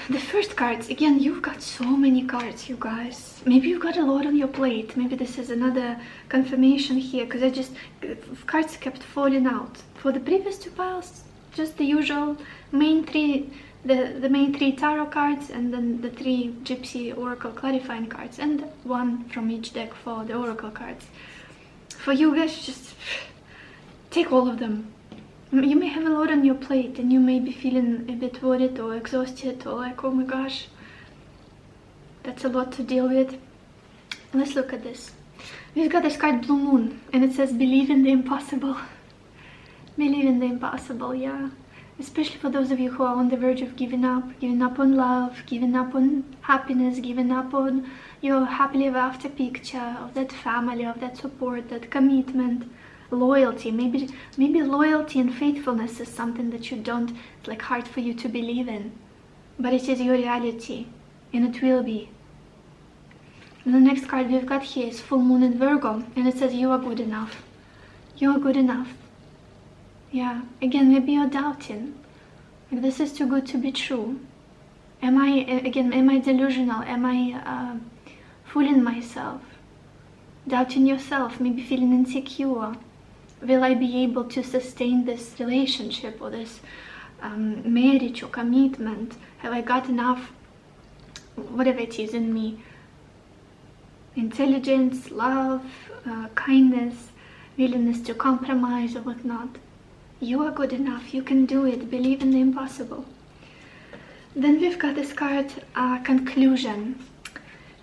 The first cards, again, you've got so many cards, you guys. Maybe you've got a lot on your plate. Maybe this is another confirmation here, because cards kept falling out. For the previous two piles, just the usual main three, the main three tarot cards, and then the three Gypsy Oracle clarifying cards, and one from each deck for the Oracle cards. For you guys, just take all of them. You may have a lot on your plate and you may be feeling a bit worried or exhausted or like, oh my gosh, that's a lot to deal with. Let's look at this. We've got this card, Blue Moon, and it says believe in the impossible. Believe in the impossible, yeah. Especially for those of you who are on the verge of giving up on love, giving up on happiness, giving up on your happily ever after picture of that family, of that support, that commitment. Loyalty, maybe loyalty and faithfulness is something that you don't, it's like hard for you to believe in, but it is your reality and it will be. And the next card we've got here is Full Moon in Virgo, and it says you are good enough. You are good enough. Yeah, again, maybe you're doubting, like this is too good to be true. Am I delusional? Am I fooling myself? Doubting yourself, maybe feeling insecure. Will I be able to sustain this relationship or this marriage or commitment? Have I got enough, whatever it is in me, intelligence, love, kindness, willingness to compromise or whatnot? You are good enough, you can do it, believe in the impossible. Then we've got this card, Conclusion,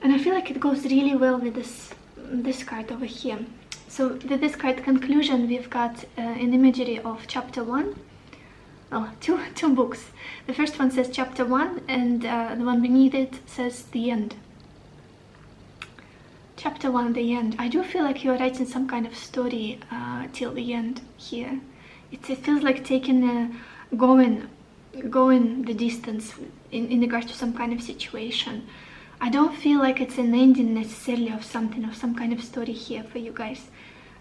and I feel like it goes really well with this card over here. So with this card, Conclusion, we've got an imagery of chapter 1. Oh, two books. The first one says chapter 1, and the one beneath it says the end. Chapter 1, the end. I do feel like you're writing some kind of story till the end here. It feels like taking going the distance in regards to some kind of situation. I don't feel like it's an ending necessarily of something, of some kind of story here for you guys,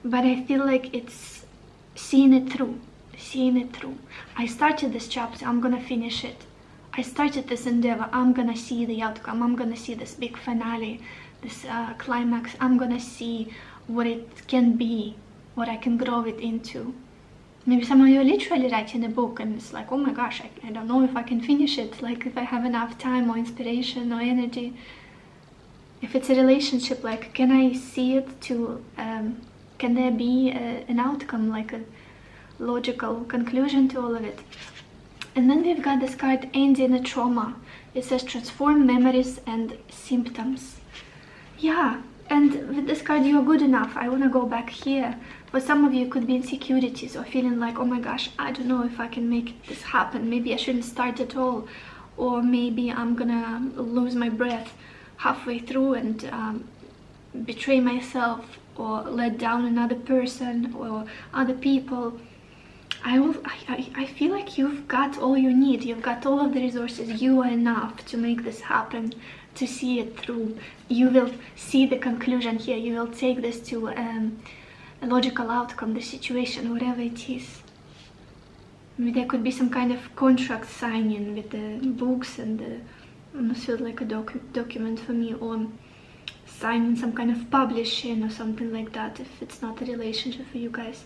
but I feel like it's seeing it through. I started this chapter, I'm gonna finish it. I started this endeavor, I'm gonna see the outcome, I'm gonna see this big finale this climax. I'm gonna see what it can be, what I can grow it into. Maybe some of you are literally writing a book and it's like, oh my gosh, I don't know if I can finish it, like if I have enough time or inspiration or energy. If it's a relationship, like, can I see it to, can there be an outcome, like a logical conclusion to all of it? And then we've got this card, ending a trauma. It says transform memories and symptoms. Yeah, and with this card, you are good enough. I want to go back here. For some of you, it could be insecurities or feeling like, oh my gosh, I don't know if I can make this happen. Maybe I shouldn't start at all. Or maybe I'm gonna lose my breath halfway through and betray myself or let down another person or other people. I feel like you've got all you need. You've got all of the resources. You are enough to make this happen, to see it through. You will see the conclusion here. You will take this to a logical outcome, the situation, whatever it is. Maybe there could be some kind of contract signing with the books and the, almost feels like a document for me, or signing some kind of publishing or something like that, if it's not a relationship for you guys.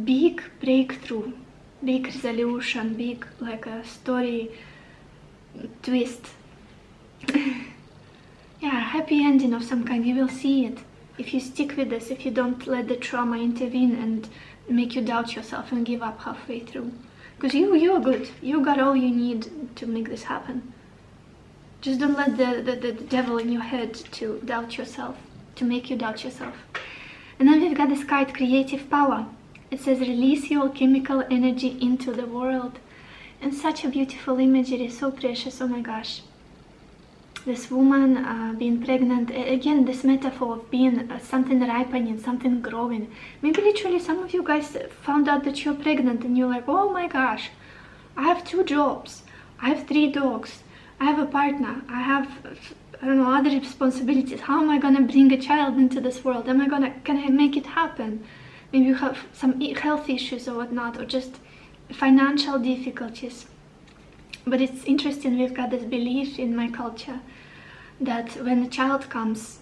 Big breakthrough, big resolution, big like a story twist. Yeah, happy ending of some kind. You will see it if you stick with this, if you don't let the trauma intervene and make you doubt yourself and give up halfway through. Because you're good. You got all you need to make this happen. Just don't let the devil in your head to doubt yourself, to make you doubt yourself. And then we've got this card, creative power. It says release your chemical energy into the world. And such a beautiful imagery, so precious, oh my gosh. This woman being pregnant, again, this metaphor of being something ripening, something growing. Maybe literally some of you guys found out that you're pregnant and you're like, oh my gosh, I have 2 jobs, I have 3 dogs, I have a partner, I have, I don't know, other responsibilities. How am I gonna bring a child into this world? Can I make it happen? Maybe you have some health issues or whatnot, or just financial difficulties. But it's interesting, we've got this belief in my culture that when a child comes,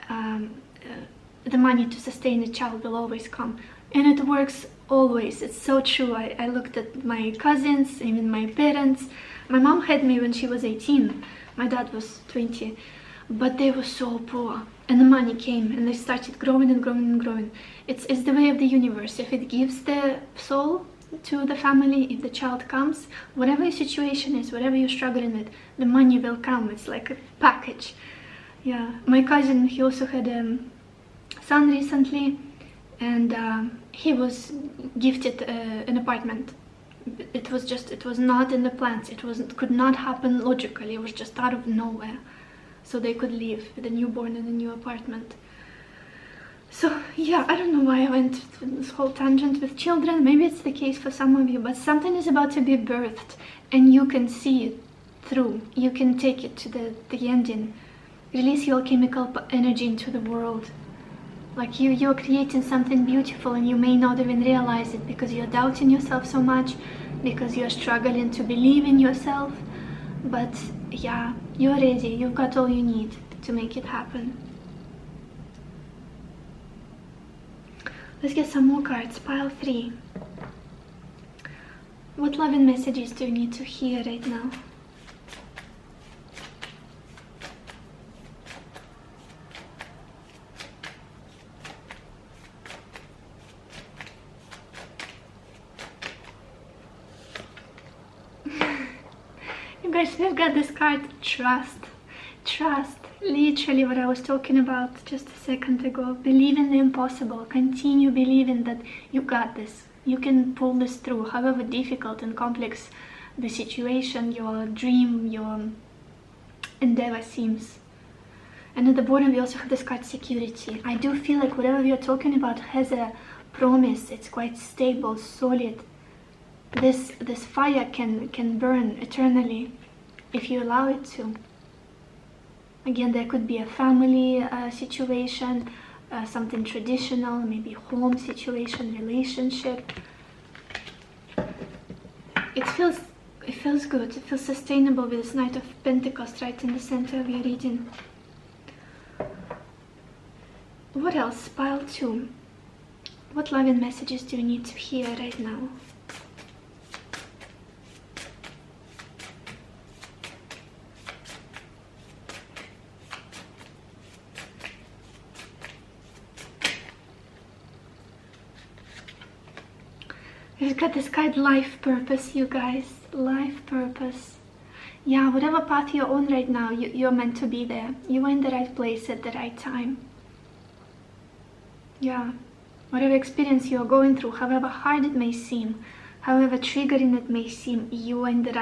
the money to sustain a child will always come. And it works always. It's so true. I looked at my cousins, even my parents. My mom had me when she was 18. My dad was 20. But they were so poor. And the money came and they started growing and growing and growing. It's the way of the universe. If it gives the soul to the family, if the child comes, whatever your situation is, whatever you're struggling with, the money will come. It's like a package. Yeah, my cousin, he also had a son recently, and he was gifted an apartment. It was not in the plans. It could not happen logically. It was just out of nowhere, so they could live with a newborn in a new apartment. So yeah, I don't know why I went this whole tangent with children. Maybe it's the case for some of you, but something is about to be birthed and you can see it through. You can take it to the ending. Release your chemical energy into the world. Like you're creating something beautiful and you may not even realize it because you're doubting yourself so much, because you're struggling to believe in yourself. But yeah, you're ready. You've got all you need to make it happen. Let's get some more cards. Pile 3. What loving messages do you need to hear right now? You guys, we've got this card, trust. Trust. Literally what I was talking about just a second ago. Believe in the impossible. Continue believing that you got this. You can pull this through, however difficult and complex the situation, your dream, your endeavor seems. And at the bottom we also have this card, security. I do feel like whatever we are talking about has a promise. It's quite stable, solid. This fire can burn eternally if you allow it to. Again, there could be a family situation, something traditional, maybe home situation, relationship. It feels good. It feels sustainable with this Knight of Pentacles right in the center of your reading. What else? Pile 2. What loving messages do you need to hear right now? We've got this card, life purpose, you guys. Life purpose. Yeah, whatever path you're on right now, you're meant to be there. You are in the right place at the right time. Yeah, whatever experience you're going through, however hard it may seem, however triggering it may seem, you are in the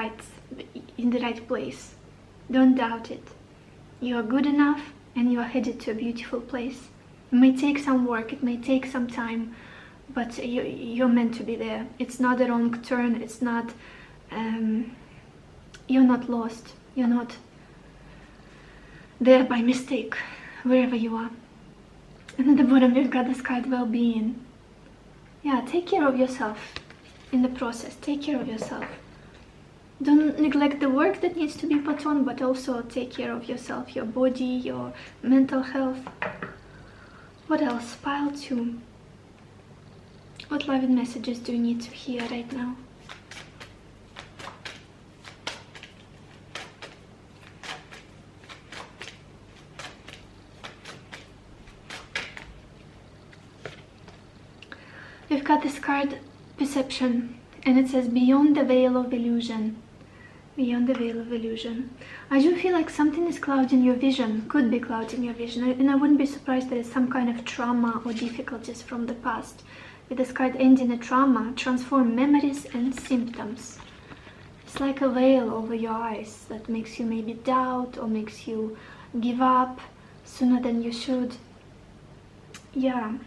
right place. Don't doubt it. You are good enough and you are headed to a beautiful place. It may take some work, it may take some time, but you're meant to be there. It's not a wrong turn. It's not, you're not lost. You're not there by mistake, wherever you are. And at the bottom we've got this card, well-being. Yeah, take care of yourself in the process. Take care of yourself. Don't neglect the work that needs to be put on, but also take care of yourself, your body, your mental health. What else? Pile 2. What loving messages do you need to hear right now? We've got this card, perception, and it says beyond the veil of illusion. Beyond the veil of illusion. I do feel like something is clouding your vision, could be clouding your vision, and I wouldn't be surprised that it's some kind of trauma or difficulties from the past. With this card ending a trauma, transform memories and symptoms. It's like a veil over your eyes that makes you maybe doubt or makes you give up sooner than you should. Yeah.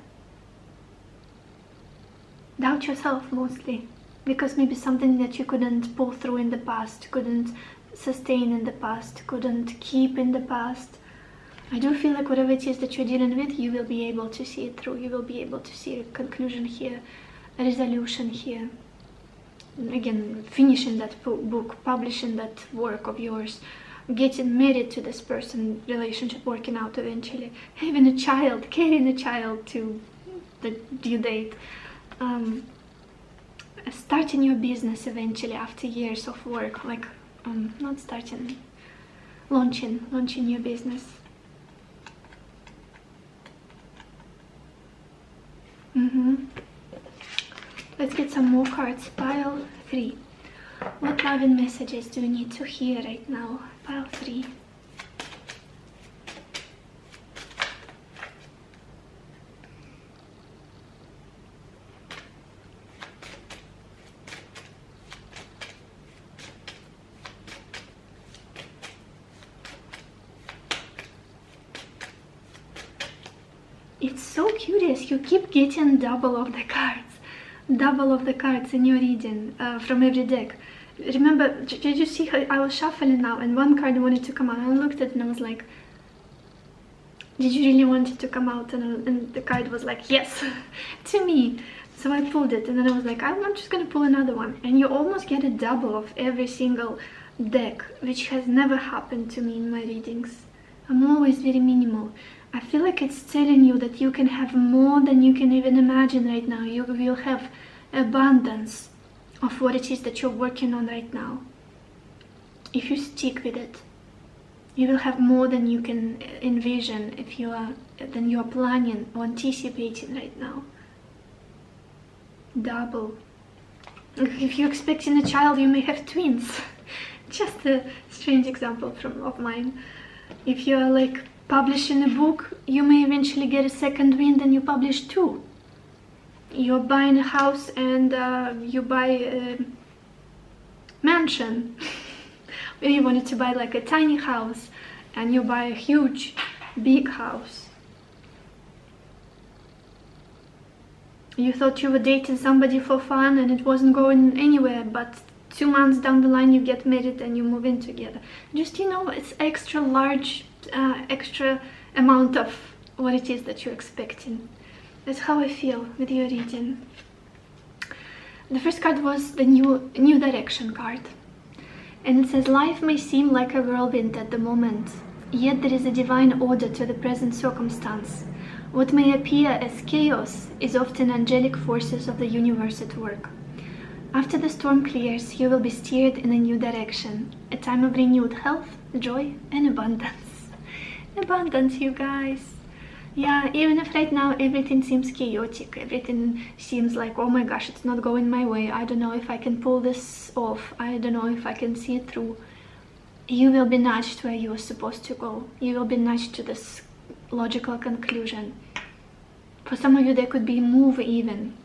Doubt yourself mostly, because maybe something that you couldn't pull through in the past, couldn't sustain in the past, couldn't keep in the past. I do feel like whatever it is that you're dealing with, you will be able to see it through. You will be able to see a conclusion here, a resolution here. Again, finishing that book, publishing that work of yours, getting married to this person, relationship working out eventually, having a child, carrying a child to the due date. Starting your business eventually after years of work, like not starting, launching your business. Let's get some more cards. Pile 3. What loving messages do you need to hear right now? Pile 3. It's so curious, you keep getting double of the cards in your reading from every deck. Remember, did you see how I was shuffling now and one card wanted to come out, and I looked at it and I was like, did you really want it to come out? And the card was like, yes, to me. So I pulled it and then I was like, I'm just gonna pull another one, and you almost get a double of every single deck, which has never happened to me in my readings. I'm always very minimal. I feel like it's telling you that you can have more than you can even imagine right now. You will have abundance of what it is that you're working on right now. If you stick with it, you will have more than you can envision than you are planning or anticipating right now. Double. If you're expecting a child, you may have twins. Just a strange example of mine. If you're like publishing a book, you may eventually get a second wind and you publish 2. You're buying a house and you buy a mansion. Maybe you wanted to buy like a tiny house and you buy a huge, big house. You thought you were dating somebody for fun and it wasn't going anywhere, but 2 months down the line you get married and you move in together. Just, it's extra large, extra amount of what it is that you're expecting. That's how I feel with your reading. The first card was the new direction card, and it says, life may seem like a whirlwind at the moment, yet there is a divine order to the present circumstance. What may appear as chaos is often angelic forces of the universe at work. After the storm clears, you will be steered in a new direction, a time of renewed health, joy, and abundance. Abundance, you guys. Yeah, even if right now everything seems chaotic, everything seems like, oh my gosh, it's not going my way, I don't know if I can pull this off, I don't know if I can see it through, you will be nudged where you are supposed to go. You will be nudged to this logical conclusion. For some of you, there could be a move even.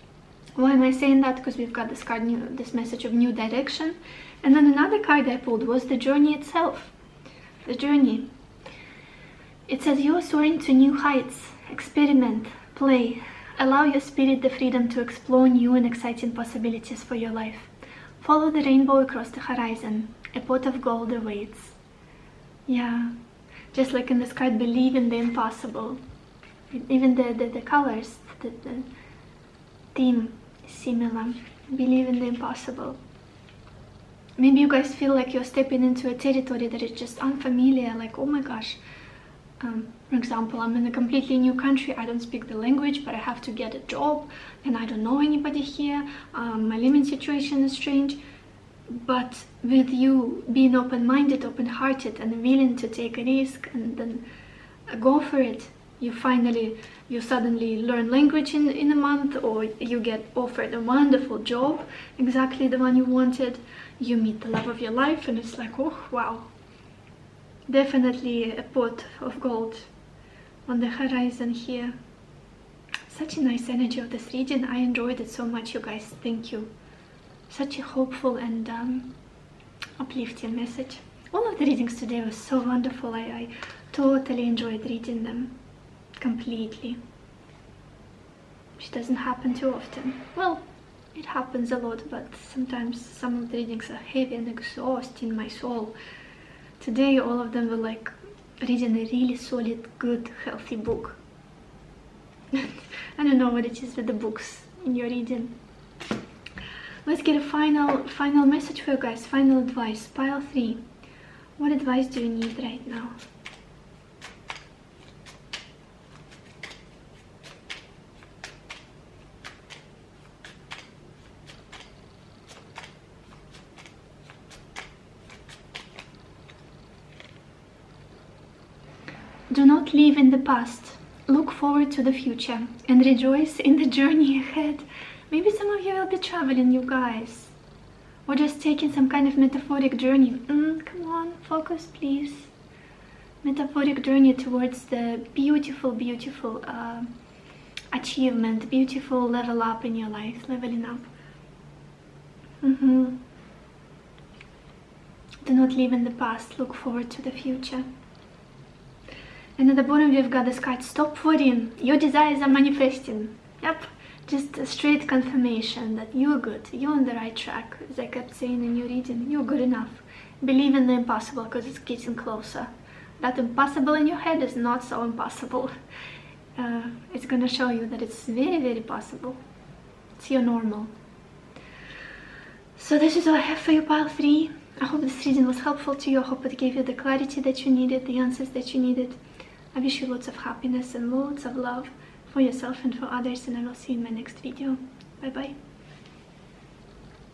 Why am I saying that? Because we've got this card, this message of new direction. And then another card I pulled was the journey itself. The journey. It says you are soaring to new heights. Experiment, play. Allow your spirit the freedom to explore new and exciting possibilities for your life. Follow the rainbow across the horizon. A pot of gold awaits. Yeah. Just like in this card, believe in the impossible. Even the colors, the theme is similar. Believe in the impossible. Maybe you guys feel like you're stepping into a territory that is just unfamiliar, like, oh my gosh. For example, I'm in a completely new country, I don't speak the language, but I have to get a job, and I don't know anybody here. My living situation is strange. But with you being open-minded, open-hearted, and willing to take a risk and then go for it, you suddenly learn language in a month, or you get offered a wonderful job, exactly the one you wanted. You meet the love of your life, and it's like, oh wow, definitely a pot of gold on the horizon here. Such a nice energy of this reading. I enjoyed it so much, you guys. Thank you. Such a hopeful and uplifting message. All of the readings today were so wonderful. I totally enjoyed reading them completely, which doesn't happen too often. Well, it happens a lot, but sometimes some of the readings are heavy and exhausting my soul. Today all of them were like reading a really solid, good, healthy book. I don't know what it is with the books in your reading. Let's get a final message for you guys, final advice. Pile 3. What advice do you need right now? Do not live in the past. Look forward to the future and rejoice in the journey ahead. Maybe some of you will be traveling, you guys, or just taking some kind of metaphoric journey. Come on, focus, please. Metaphoric journey towards the beautiful, beautiful achievement, beautiful level up in your life, leveling up. Do not live in the past. Look forward to the future. And at the bottom we've got this card, stop worrying, your desires are manifesting. Yep, just a straight confirmation that you're good, you're on the right track. As I kept saying in your reading, you're good enough. Believe in the impossible, because it's getting closer. That impossible in your head is not so impossible. It's gonna show you that it's very, very possible. It's your normal. So this is all I have for you, pile 3. I hope this reading was helpful to you. I hope it gave you the clarity that you needed, the answers that you needed. I wish you lots of happiness and loads of love for yourself and for others, and I will see you in my next video. Bye bye.